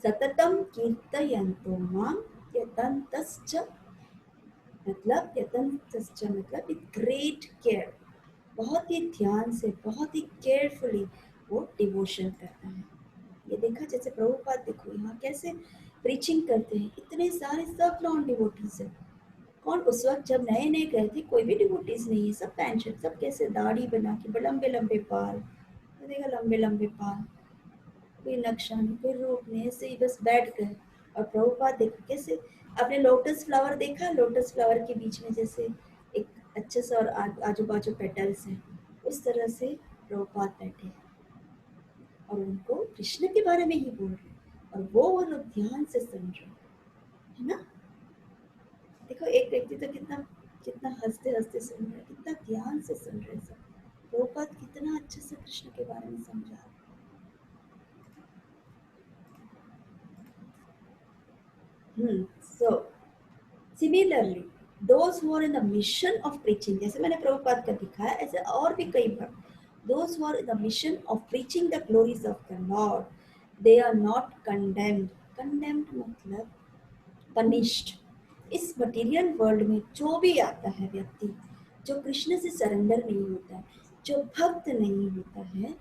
सततम कीर्तयन्तो मां यतन्तश्च, मतलब यतन्तश्च मतलब विद ग्रेट केयर, बहुत ही ध्यान से बहुत ही केयरफुली वो डिवोशन करता है। ये देखा जैसे प्रभुपाद, देखो यहाँ कैसे प्रीचिंग करते हैं, इतने सारे सब नॉन डिवोटीज है। कौन उस वक्त जब नए नए गए थे कोई भी डिवोटीज नहीं है, सब पैंट शर्ट, सब कैसे दाढ़ी बना के लंबे लंबे बाल, देखा लंबे लंबे बाल, कोई नक्शा नहीं कोई रूप नहीं, ऐसे ही बस बैठ गए। और प्रभुपाद देखो कैसे, आपने लोटस फ्लावर देखा, लोटस फ्लावर के बीच में जैसे एक अच्छे से और आजू बाजू पेटल्स हैं, उस तरह से प्रभुपाद बैठे हैं और उनको कृष्ण के बारे में ही बोल रहे हैं और वो लोग ध्यान से सुन रहे हैं, है ना। देखो एक व्यक्ति तो कितना कितना हंसते हंसते सुन रहे हैं, कितना ध्यान से सुन रहे हैं सब। प्रभुपाद कितना अच्छे से कृष्ण के बारे में समझा रहे हैं। So similarly those who are in the mission of preaching, जैसे मैंने प्रभुपाद का दिखाया ऐसे और भी कई बार, those who are in the mission of preaching the glories of the Lord, they are not condemned. Condemned मतलब punished. इस मटेरियल वर्ल्ड में जो भी आता है व्यक्ति, जो कृष्ण से सरेंडर नहीं होता है, जो भक्त नहीं होता है,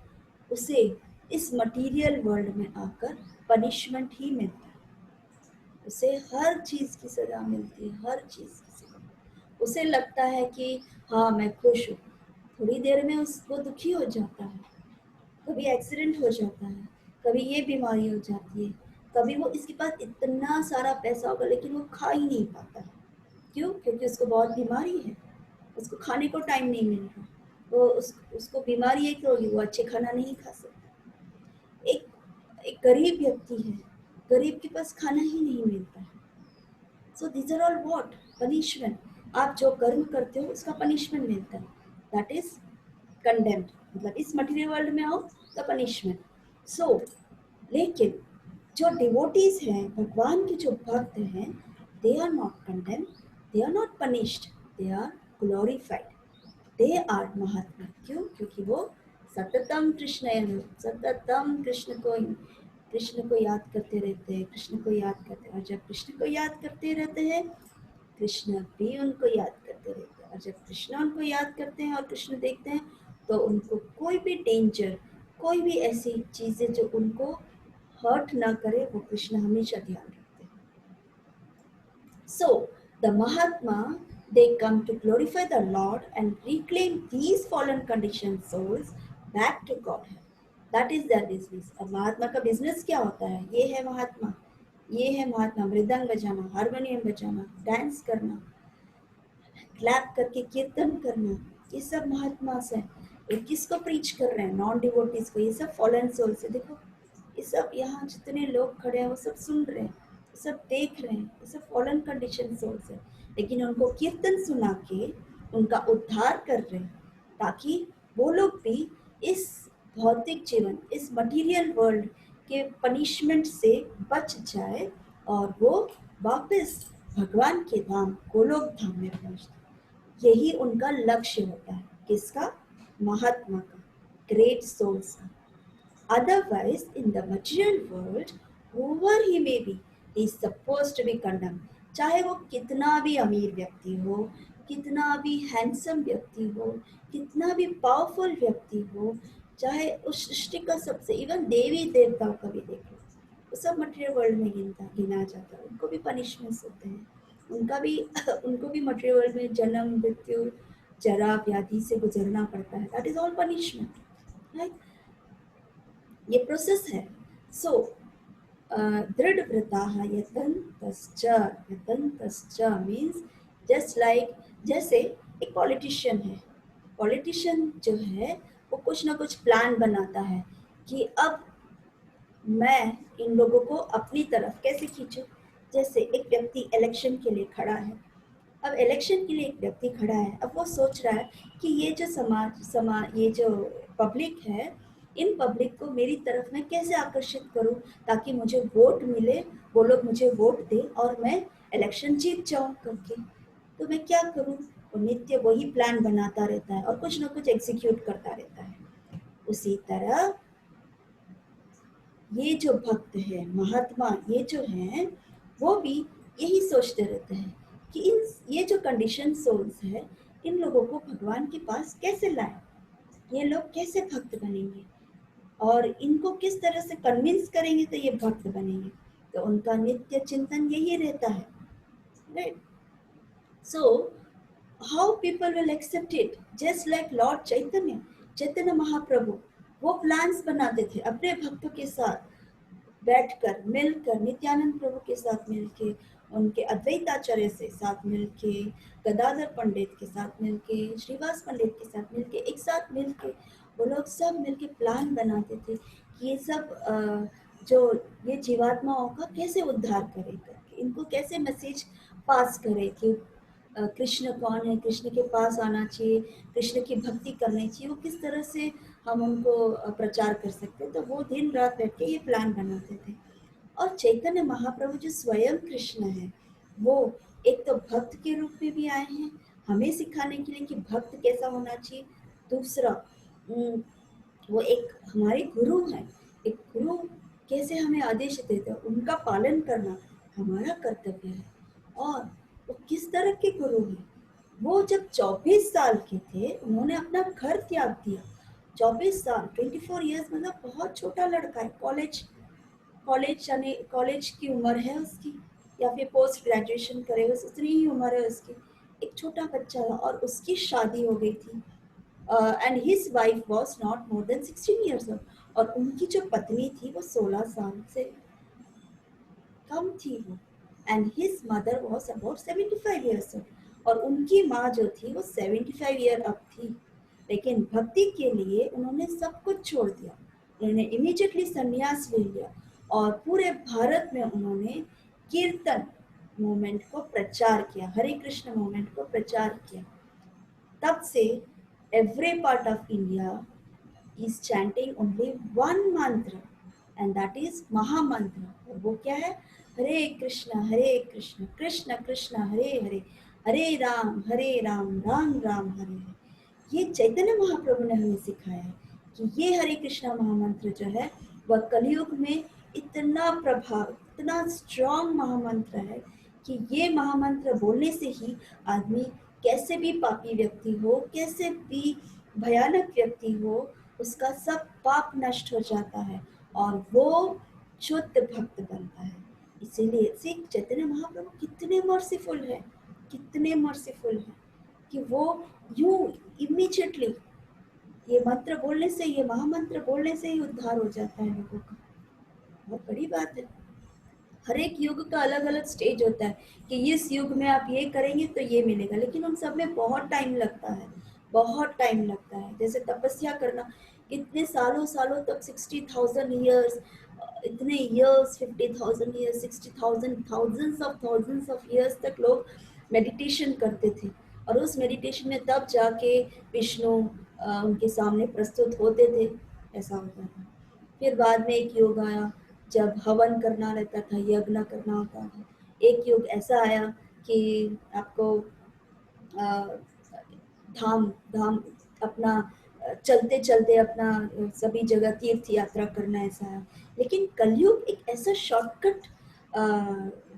उसे इस मटेरियल वर्ल्ड में आकर पनिशमेंट ही मिलता है। उसे हर चीज की सजा मिलती है, हर चीज की सजा। उसे लगता है कि हाँ मैं खुश हूँ, थोड़ी देर में वो दुखी हो जाता है, कभी एक्सीडेंट हो जाता है, कभी ये बीमारी हो जाती है, कभी वो इसके पास इतना सारा पैसा होगा लेकिन वो खा ही नहीं पाता है। क्यों? क्योंकि उसको बहुत बीमारी है, उसको खाने को टाइम नहीं मिल रहा, वो उसको बीमारी है कि वो अच्छे खाना नहीं खा सकता। एक एक गरीब व्यक्ति है, गरीब के पास खाना ही नहीं मिलता है, So these are all what? Punishment. आप जो कर्म करते हो उसका पनिशमेंट मिलता है. That is condemned. मतलब इस मटेरियल वर्ल्ड में आओ द पनिशमेंट. सो लेकिन जो डिवोटीज हैं, भगवान के जो भक्त हैं, they are not condemned, they are not punished, they are glorified, they are mahatma. क्यों? क्योंकि वो सततम कृष्ण, सततम कृष्ण को याद करते रहते हैं, कृष्ण को याद करते हैं. और जब कृष्ण को याद करते रहते हैं, कृष्ण भी उनको याद करते रहते हैं. और जब कृष्ण उनको याद करते हैं और कृष्ण देखते हैं, तो उनको कोई भी डेंजर, कोई भी ऐसी चीजें जो उनको हर्ट ना करे, वो कृष्ण हमेशा ध्यान रखते हैं. So the Mahatma, they come to glorify the Lord and reclaim these fallen conditioned souls back to Godhead. That is their business. अब महात्मा का बिजनेस क्या होता है? ये है महात्मा. ये है महात्मा. मृदंग बजाना, हारमोनियम बजाना, डांस करना, क्लैप करके कीर्तन करना, ये सब महात्मास है. ये किसको प्रीच कर रहे हैं? नॉन डिवोटीज को. ये सब फॉलन सोल्स है. देखो, ये सब यहाँ जितने लोग खड़े हैं वो सब सुन रहे हैं, सब देख रहे हैं. ये सब फॉलन कंडीशन सोल्स है, लेकिन उनको कीर्तन सुना के उनका उद्धार कर रहे हैं, ताकि वो लोग भी इस भौतिक जीवन, इस मटेरियल वर्ल्ड के पनिशमेंट से बच जाए और वो वापस भगवान के धाम, गोलोक धाम में पहुंच जाए. यही उनका लक्ष्य होता है. किसका? महात्मा का, ग्रेट सोल्स का. Otherwise, in the material world, whoever he may be, he is supposed to be condemned. चाहे वो कितना भी अमीर व्यक्ति हो, कितना भी हैंडसम व्यक्ति हो, कितना भी पावरफुल व्यक्ति हो, चाहे उस सृष्टि का सबसे, इवन देवी देवताओं का भी देख लो, वो सब मटेरियल वर्ल्ड में गिना जाता है. उनको भी पनिशमेंट्स होते हैं, उनको भी मटेरियल वर्ल्ड में जन्म, मृत्यु, जरा, व्याधि से गुजरना पड़ता है. That is all punishment, right? ये प्रोसेस है. सो दृढ़ व्रताः यतन्तश्च मीन्स जस्ट लाइक, जैसे एक पॉलिटिशियन है. पॉलिटिशियन जो है वो कुछ ना कुछ प्लान बनाता है कि अब मैं इन लोगों को अपनी तरफ कैसे खींचूं. जैसे एक व्यक्ति इलेक्शन के लिए खड़ा है. अब इलेक्शन के लिए एक व्यक्ति खड़ा है. अब वो सोच रहा है कि ये जो समाज ये जो पब्लिक है, इन पब्लिक को मेरी तरफ मैं कैसे आकर्षित करूं ताकि मुझे वोट मिले, वो लोग मुझे वोट दे और मैं इलेक्शन जीत जाऊं करके. तो मैं क्या करूं? वो नित्य वही प्लान बनाता रहता है और कुछ ना कुछ एग्जीक्यूट करता रहता है. उसी तरह ये जो भक्त है, महात्मा ये जो हैं, वो भी यही सोचते रहते हैं कि ये जो कंडीशन सोल्स है, इन लोगों को भगवान के पास कैसे लाएं, ये लोग कैसे भक्त बनेंगे और इनको किस तरह से कन्विंस करेंगे तो ये भक्त बनेंगे. तो उनका नित्य चिंतन यही रहता है, right? So how people will accept it? Just like lord Chaitanya Mahaprabhu, वो प्लान्स बनाते थे अपने भक्तों के साथ बैठकर, मिलकर, नित्यानंद प्रभु के साथ मिलके, उनके अद्वैताचार्य से साथ मिलके, गदाधर पंडित के साथ मिलके, श्रीवास पंडित के साथ मिलके, एक साथ मिलके वो लोग सब मिलके प्लान बनाते थे कि ये सब जो ये जीवात्माओं का कैसे उद्धार करे करके, इनको कैसे मैसेज पास करे कि कृष्ण कौन है, कृष्ण के पास आना चाहिए, कृष्ण की भक्ति करनी चाहिए, वो किस तरह से हम उनको प्रचार कर सकते. तो वो दिन रात बैठ के ये प्लान बनाते थे. और चैतन्य महाप्रभु जो स्वयं कृष्ण है, वो एक तो भक्त के रूप में भी आए हैं हमें सिखाने के लिए कि भक्त कैसा होना चाहिए. दूसरा, वो एक हमारे गुरु हैं. एक गुरु कैसे हमें आदेश देते हैं, उनका पालन करना हमारा कर्तव्य है. और वो किस तरह के गुरु हैं? वो जब 24 साल के थे, उन्होंने अपना घर त्याग दिया. 24 साल, 24 ईयर्स, मतलब बहुत छोटा लड़का है. कॉलेज की उम्र है उसकी, या फिर पोस्ट ग्रेजुएशन करे बस उतनी ही उम्र है उसकी. एक छोटा बच्चा था और उसकी शादी हो गई थी. And his wife was not more than 16 years old. और उनकी जो पत्नी थी वो 16 साल से कम थी वो. And his mother was about 75 years old. और उनकी माँ जो थी वो 75 ईयर अब थी. लेकिन भक्ति के लिए उन्होंने सब कुछ छोड़ दिया. उन्होंने इमीडिएटली संन्यास ले लिया और पूरे भारत में उन्होंने कीर्तन मूवमेंट को प्रचार किया, हरे कृष्ण मूवमेंट को प्रचार किया। तब से every part of India is chanting only one mantra, and that is Maha Mantra. और वो क्या है? हरे कृष्ण कृष्ण कृष्ण हरे हरे, हरे राम राम हरे हरे। ये चैतन्य महाप्रभु ने हमें सिखाया है कि ये हरे कृष्णा महामंत्र जो है वह कलयुग में इतना प्रभाव, इतना स्ट्रॉन्ग महामंत्र है कि ये महामंत्र बोलने से ही आदमी कैसे भी पापी व्यक्ति हो, कैसे भी भयानक व्यक्ति हो, उसका सब पाप नष्ट हो जाता है और वो शुद्ध भक्त बनता है। इसीलिए सिख चैतन्य महाप्रभु कितने मर्सीफुल है, कितने मर्सीफुल है कि वो यूं इमीडिएटली ये मंत्र बोलने से, ये महामंत्र बोलने से ही उद्धार हो जाता है लोगों का। बहुत बड़ी बात है। हर एक युग का अलग अलग स्टेज होता है कि इस युग में आप ये करेंगे तो ये मिलेगा, लेकिन उन सब में बहुत टाइम लगता है, बहुत टाइम लगता है। जैसे तपस्या करना, कितने सालों सालों तक 60,000 ईयर्स, इतने years, 50,000 years, 60,000, thousands of years तक लोग मेडिटेशन करते थे और उस मेडिटेशन में तब जाके विष्णु उनके सामने प्रस्तुत होते थे, ऐसा होता था। फिर बाद में एक योग आया जब हवन करना रहता था, यज्ञ करना होता था। एक युग ऐसा आया कि आपको धाम धाम अपना चलते चलते अपना सभी जगह तीर्थ यात्रा करना, ऐसा है। लेकिन कलयुग एक ऐसा शॉर्टकट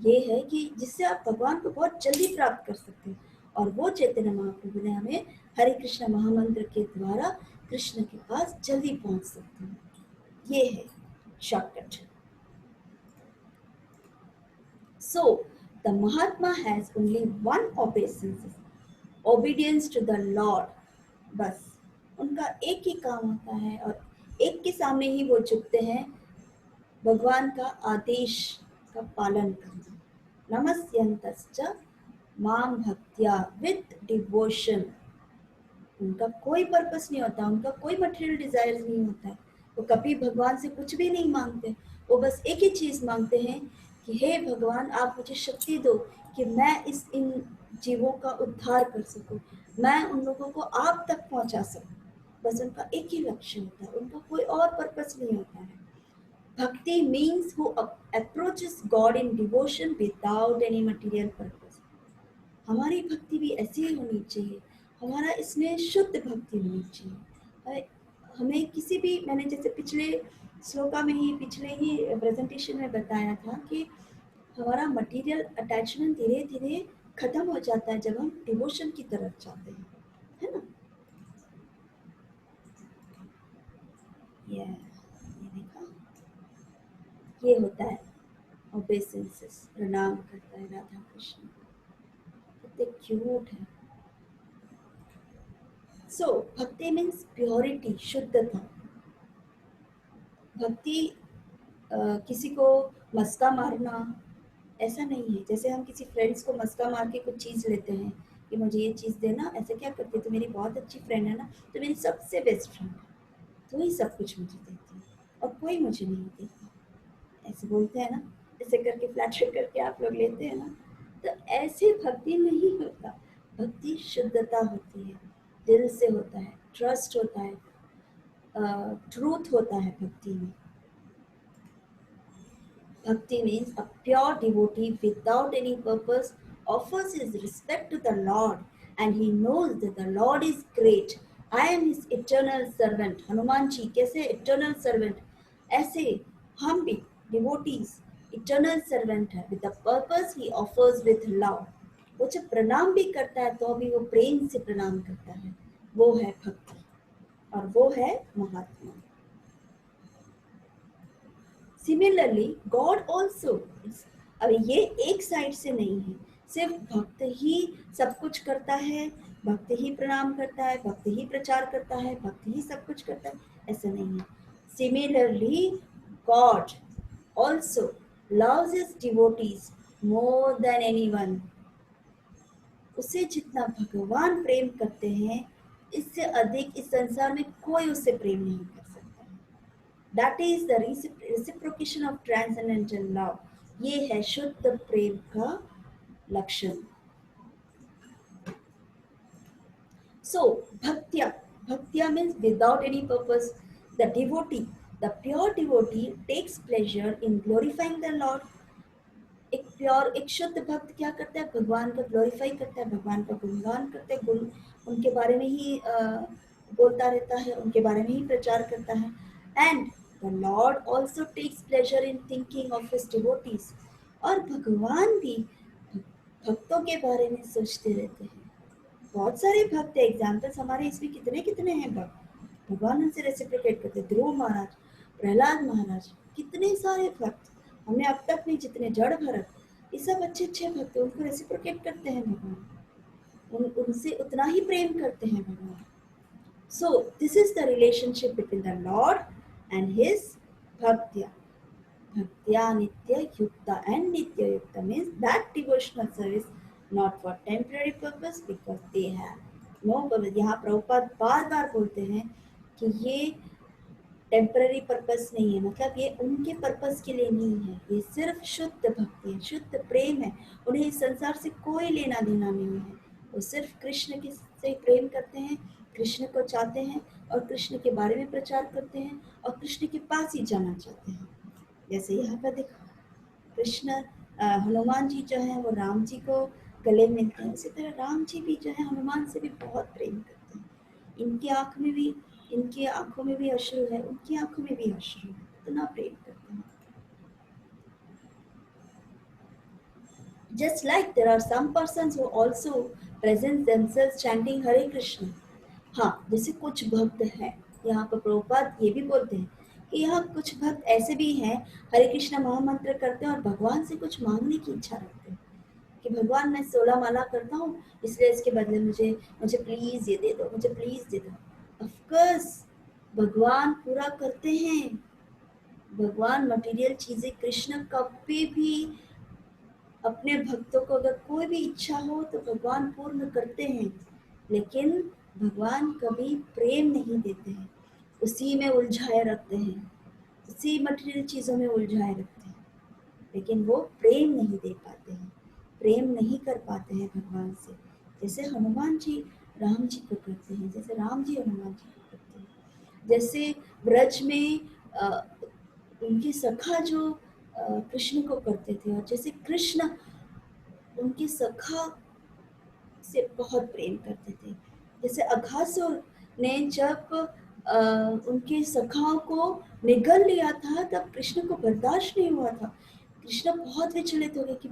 ये है कि जिससे आप भगवान को बहुत जल्दी प्राप्त कर सकते हैं, और वो चैतन्य महाप्रभु ने हमें हरे कृष्ण महामंत्र के द्वारा कृष्ण के पास जल्दी पहुंच सकते हैं। ये है shortcut. So the Mahatma has only one obedience to the Lord. बस उनका एक ही काम होता है और एक के सामने ही वो झुकते हैं, भगवान का आदेश का पालन करना। नमस्यन्तश्च माम भक्त्या विथ डिवोशन। उनका कोई पर्पस नहीं होता, उनका कोई मटेरियल डिजायर नहीं होता है। वो कभी भगवान से कुछ भी नहीं मांगते, वो बस एक ही चीज मांगते हैं कि हे भगवान, आप मुझे शक्ति दो कि मैं इन जीवों का उद्धार कर सकूं, मैं उन लोगों को आप तक पहुंचा सकूं। बस उनका एक ही लक्ष्य होता है, उनका कोई और पर्पस नहीं होता है। भक्ति means who approaches God in devotion without any material purpose. हमारी भक्ति भी ऐसी ही होनी चाहिए, हमारा इसमें शुद्ध भक्ति होनी चाहिए। हमें किसी भी, मैंने जैसे पिछले श्लोका में ही, पिछले ही प्रेजेंटेशन में बताया था कि हमारा मटेरियल अटैचमेंट धीरे धीरे खत्म हो जाता है जब हम डिवोशन की तरफ जाते हैं, है ना। ये देखा, ये होता है ओबेसेंसेस, प्रणाम करता है राधा कृष्ण, कितने क्यूट है। सो भक्ति मीन्स प्योरिटी, शुद्धता। भक्ति किसी को मस्का मारना ऐसा नहीं है। जैसे हम किसी फ्रेंड्स को मस्का मार के कुछ चीज़ लेते हैं कि मुझे ये चीज़ देना, ऐसे क्या करती है, तो मेरी बहुत अच्छी फ्रेंड है ना, तो मेरी सबसे बेस्ट फ्रेंड है, तो ही सब कुछ मुझे देती है और कोई मुझे नहीं देता, ऐसे बोलते हैं ना, ऐसे करके फ्लैटरी करके आप लोग लेते हैं ना। तो ऐसे भक्ति नहीं होता। भक्ति शुद्धता होती है, दिल से होता है, ट्रस्ट होता है, ट्रूथ होता है भक्ति में। Bhakti means a pure devotee without any purpose offers his respect to the Lord, and he knows that the Lord is great. I am his eternal servant. Hanuman ji कैसे eternal servant, ऐसे हम भी devotees eternal servant है। With the purpose he offers with love. वो जब प्रणाम भी करता है तो भी वो प्रेम से प्रणाम करता है, वो है भक्ति और वो है महात्मा। सिमिलरली गॉड ऑल्सो, अब ये एक साइड से नहीं है, सिर्फ भक्त ही सब कुछ करता है, भक्त ही प्रणाम करता है, भक्त ही प्रचार करता है, भक्त ही सब कुछ करता है, ऐसा नहीं है। Similarly God also loves his devotees more than anyone. उसे जितना भगवान प्रेम करते हैं, इससे अधिक इस संसार में कोई उसे प्रेम नहीं कर सकता। That is the reciprocation of transcendental love. ये है शुद्ध प्रेम का लक्षण. So, bhaktya means without any purpose. The devotee, the pure devotee takes pleasure in glorifying the Lord. एक शुद्ध भक्त क्या करता है? भगवान को ग्लोरीफाई करता है, भगवान का गुणगान करता है, गुण उनके बारे में ही बोलता रहता है, उनके बारे में ही प्रचार करता है. And the Lord also takes pleasure in thinking of his devotees. और भगवान भी भक्तों के बारे में सोचते रहते हैं. बहुत सारे भक्त एग्जाम्पल्स हमारे इसमें कितने कितने हैं भक्त. भगवान उनसे रेसिप्रोकेट करते. ध्रुव महाराज, प्रहलाद महाराज, कितने सारे भक्त. हमने अब तक नहीं जितने जड़ भरत, ये सब अच्छे अच्छे भक्त, उनको रेसिप्रोकेट करते हैं भगवान, उनसे उतना ही प्रेम करते हैं भगवान. So this is the relationship between the Lord and his भक्त्या. Bhaktya Nitya Yukta, and Nitya Yukta means that devotional service not for temporary purpose because they have no purpose. यहाँ प्रभुपाद बार बार बोलते हैं कि ये टेम्पररी पर्पस नहीं है, मतलब ये उनके पर्पस के लिए नहीं है, ये सिर्फ शुद्ध भक्ति है, शुद्ध प्रेम है. उन्हें इस संसार से कोई लेना देना नहीं है. वो सिर्फ कृष्ण के से प्रेम करते हैं, कृष्ण को चाहते हैं और कृष्ण के बारे में प्रचार करते हैं और कृष्ण के पास ही जाना चाहते हैं. जैसे यहाँ पर देखो कृष्ण हनुमान जी जो है वो राम जी को गले मिलते हैं, उसी तरह राम जी भी जो है हनुमान से भी बहुत प्रेम करते हैं. इनकी आंखों में भी अश्रु है, उनकी आंखों में भी अश्रु है, इतना प्रेम करते हैं. Just like there are some persons who also present themselves chanting Hare Krishna. हाँ, जैसे कुछ भक्त हैं, यहाँ पर प्रभुपाद ये भी बोलते हैं कि यहाँ कुछ भक्त ऐसे भी हैं हरे कृष्ण महामंत्र करते हैं और भगवान से कुछ मांगने की इच्छा रखते हैं कि भगवान मैं 16 माला करता हूँ, इसलिए इसके बदले मुझे प्लीज ये दे दो, मुझे प्लीज दे दो. ऑफकोर्स भगवान पूरा करते हैं. भगवान मटेरियल चीजें, कृष्ण कभी भी अपने भक्तों को अगर कोई भी इच्छा हो तो भगवान पूर्ण करते हैं, लेकिन भगवान कभी प्रेम नहीं देते हैं, उसी में उलझाए रखते हैं, उसी मटेरियल चीज़ों में उलझाए रखते हैं, लेकिन वो प्रेम नहीं दे पाते हैं, प्रेम नहीं कर पाते हैं भगवान से. जैसे हनुमान जी राम जी को करते हैं, जैसे राम जी हनुमान जी को करते हैं. जैसे ब्रज में उनके सखा जो कृष्ण को करते थे, और जैसे कृष्ण उनके सखा से बहुत प्रेम करते थे. जैसे अघासुर ने जब उनके सखाओं को निगल लिया था तब कृष्ण को बर्दाश्त नहीं हुआ था. कृष्ण बहुत विचलित हो गए कि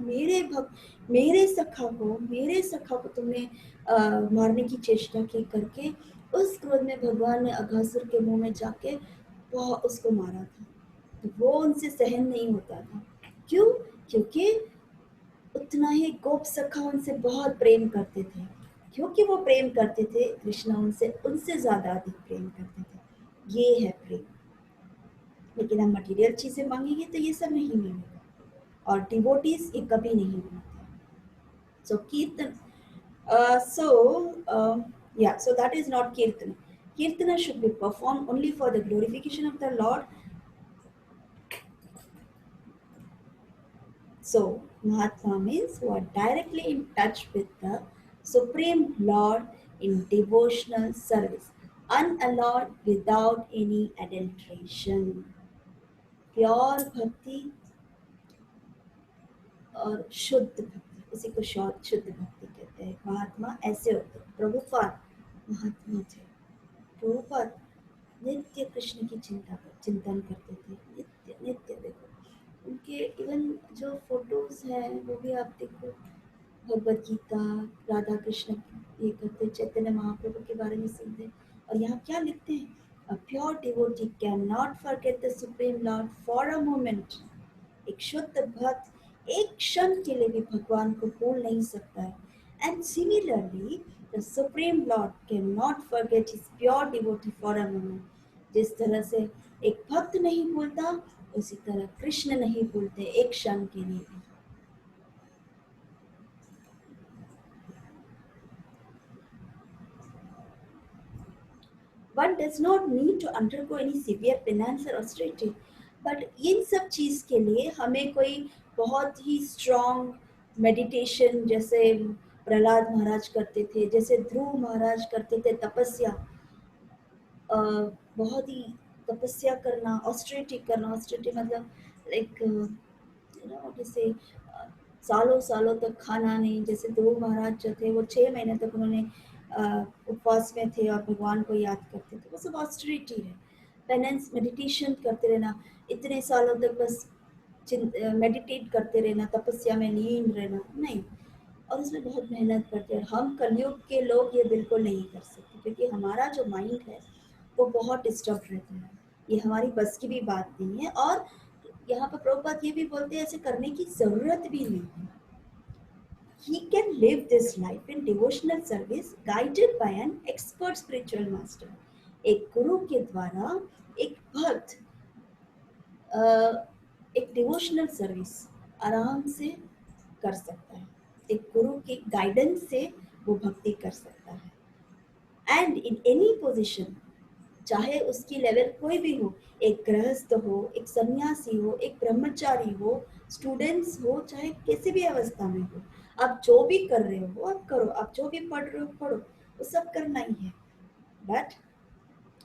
मेरे सखा को तुमने मारने की चेष्टा की करके. उस क्रोध में भगवान ने अघासुर के मुंह में जाके बहुत उसको मारा था. तो वो उनसे सहन नहीं होता था. क्यों? क्योंकि उतना ही गोप सखा उनसे बहुत प्रेम करते थे. क्योंकि वो प्रेम करते थे, कृष्ण उनसे ज्यादा अधिक प्रेम करते थे. ये है प्रेम. लेकिन हम मटेरियल चीजें मांगेंगे तो ये सब नहीं मिलेगा, और डिवोटीज ये कभी नहीं मांगते. सो कीर्तन, so that is not kirtana. Kirtana should be performed only for the glorification of the Lord. So Mahatma means who are directly in touch with the Supreme Lord in devotional service, unalloyed, without any adulteration. Pure bhakti और शुद्ध भक्ति, उसी को शुद्ध भक्ति कहते हैं. महात्मा ऐसे होते हैं. प्रभुपाद महात्मा थे. प्रभुपाद नित्य कृष्ण की चिंतन करते थे. नित्य देखो उनके इवन जो फोटोज हैं वो भी आप देखो, भगवत गीता, राधा कृष्ण ये करते, चैतन्य महाप्रभु के बारे में सुनते. और यहाँ क्या लिखते हैं? A pure devotee cannot forget the Supreme Lord for a moment. एक शुद्ध भक्त एक क्षण के लिए भी भगवान को भूल नहीं सकता है. And similarly, the Supreme Lord cannot forget his pure devotee for a moment. जिस तरह से एक भक्त नहीं भूलता, उसी तरह कृष्ण नहीं भूलते एक क्षण के लिए भी. One does not need to undergo any severe penance or austerity. But इन सब चीज के लिए हमें कोई बहुत ही स्ट्रॉन्ग मेडिटेशन जैसे प्रहलाद महाराज करते थे, जैसे ध्रुव महाराज करते थे, तपस्या, अ, बहुत ही तपस्या करना, ऑस्टेरिटी करना। ऑस्टेरिटी मतलब लाइक जैसे सालों सालों तक खाना नहीं। जैसे ध्रुव महाराज जो थे वो 6 महीने तक उन्होंने उपवास में थे और भगवान को याद करते थे। वो सब ऑस्टेरिटी है। पेनेंस, मेडिटेशन करते रहना, इतने सालों तक बस मेडिटेट करते रहना, तपस्या में लीन रहना नहीं। और उसमें बहुत मेहनत करते हैं। हम कलयुग के लोग ये बिल्कुल नहीं कर सकते, क्योंकि हमारा जो माइंड है वो बहुत डिस्टर्ब रहता है। ये हमारी बस की भी बात नहीं है। और यहाँ पर प्रभुपाद ये भी बोलते हैं ऐसे करने की जरूरत भी नहीं है। He can live this life in devotional service guided by an expert spiritual master. एक गुरु के द्वारा एक भक्त एक डिवोशनल सर्विस आराम से कर सकता है। एक गुरु की गाइडेंस से वो भक्ति कर सकता है। एंड इन एनी पोजीशन, चाहे उसकी लेवल कोई भी हो, एक गृहस्थ हो, एक सन्यासी हो, एक ब्रह्मचारी हो, स्टूडेंट्स हो, चाहे किसी भी अवस्था में हो, आप जो भी कर रहे हो आप करो, आप जो भी पढ़ रहे हो पढ़ो, वो सब करना ही है। But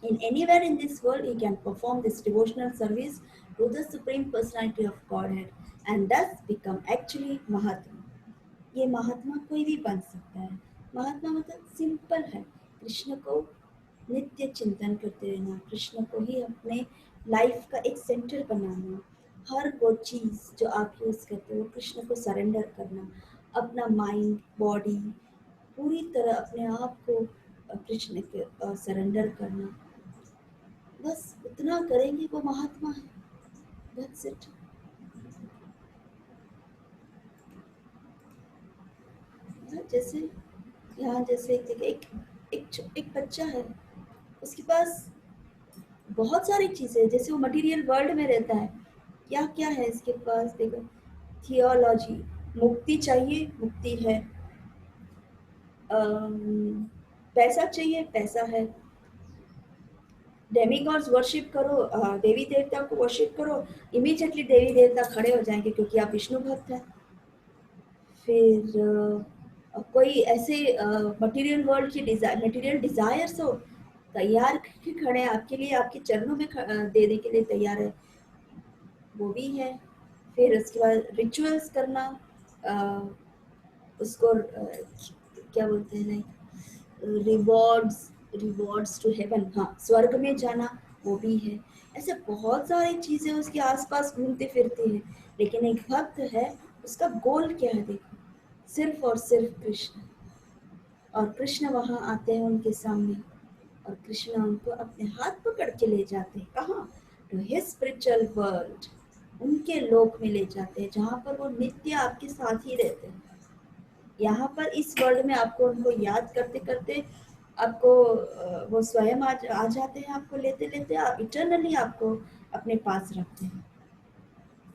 in anywhere in this world, he can perform this devotional service to the Supreme Personality of Godhead and thus become actually Mahatma. ये महात्मा कोई भी बन सकता है। महात्मा मतलब सिंपल है, कृष्ण को नित्य चिंतन करते रहना, कृष्ण को ही अपने लाइफ का एक सेंटर बनाना, हर वो चीज़ जो आप यूज़ करते हो कृष्ण को सरेंडर करना, अपना माइंड बॉडी पूरी तरह अपने आप को कृष्ण के सरेंडर करना। बस उतना करेंगे वो महात्मा है। That's it. जैसे यहाँ जैसे एक जगह एक बच्चा है, उसके पास बहुत सारी चीजें हैं, जैसे वो मटेरियल वर्ल्ड में रहता है, क्या क्या है इसके पास, देखो, थियोलॉजी, मुक्ति चाहिए, मुक्ति है, पैसा चाहिए, पैसा है, डेमीगॉड्स वर्शिप करो, देवी देवता को वर्शिप करो, इमीडिएटली देवी देवता खड़े हो जाएंगे क्योंकि आप विष्णु भक्त हैं। फिर कोई ऐसे मटेरियल वर्ल्ड की मटेरियल डिजायर्स हो, तैयार खड़े हैं आपके लिए, आपके चरणों में देने के लिए तैयार है, वो भी है। फिर उसके बाद रिचुअल्स करना, अ, उसको क्या बोलते हैं, like rewards, rewards to heaven, हाँ, स्वर्ग में जाना, वो भी है। ऐसे बहुत सारी चीजें उसके आसपास घूमते फिरती हैं। लेकिन एक भक्त है, उसका गोल क्या है, देखो, सिर्फ और सिर्फ कृष्ण। और कृष्ण वहां आते हैं उनके सामने, और कृष्ण उनको अपने हाथ पकड़ के ले जाते हैं, कहाँ, टू हिज स्पिरिचुअल वर्ल्ड, उनके लोक में ले जाते हैं जहाँ पर वो नित्य आपके साथ ही रहते हैं। यहाँ पर इस वर्ल्ड में आपको उनको याद करते करते आपको वो स्वयं आ जाते हैं, आपको लेते लेते आप इटर्नली आपको अपने पास रखते हैं।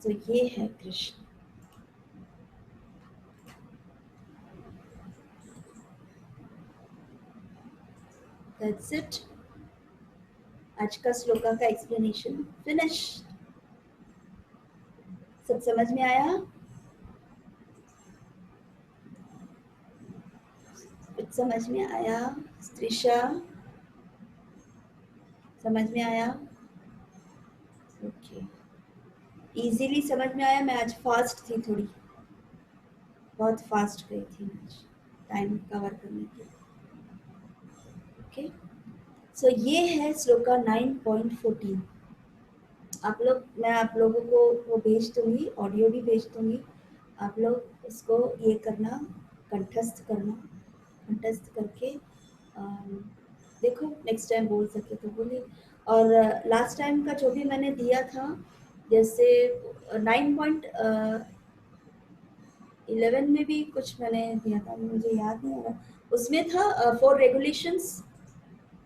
तो ये है कृष्ण। That's it. आज का श्लोका का एक्सप्लेनेशन फिनिश। सब समझ में आया? कुछ समझ में आया? त्रिशा, समझ में आया? ओके, इजीली समझ में आया। मैं आज फास्ट थी थोड़ी, बहुत फास्ट गई थी आज टाइम कवर करने के लिए। ओके, सो ये है श्लोका 9.14। आप लोग, मैं आप लोगों को वो भेज दूंगी, ऑडियो भी भेज दूंगी, आप लोग उसको ये करना, कंठस्थ करना, कंठस्थ करके देखो, नेक्स्ट टाइम बोल सके तो बोलिए। और लास्ट टाइम का जो भी मैंने दिया था, जैसे 9.11 में भी कुछ मैंने दिया था, मुझे याद नहीं आ रहा, उसमें था 4 रेगुलेशंस,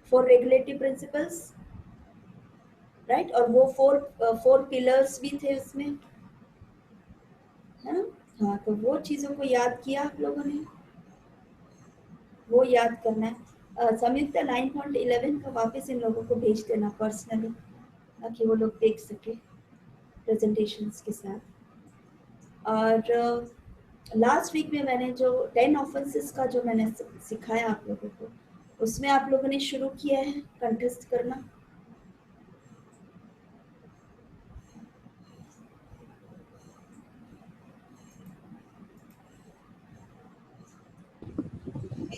4 रेगुलेटरी प्रिंसिपल्स, राइट, और वो 4 पिलर्स भी थे उसमें, है ना? हाँ, तो वो चीज़ों को याद किया आप लोगों ने, वो याद करना है। संयुक्त 9.11 का वापस इन लोगों को भेज देना पर्सनली, ताकि वो लोग देख सके प्रेजेंटेशंस के साथ। और लास्ट वीक में मैंने जो 10 ऑफेंसेस का जो मैंने सिखाया आप लोगों को, उसमें आप लोगों ने शुरू किया है कंठस्थ करना।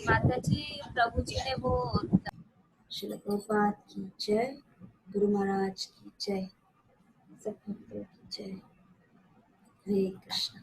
माता जी प्रभु जी ने वो श्रील प्रभुपाद की जय, गुरु महाराज की जय, सब भक्तों की जय। हरे कृष्ण।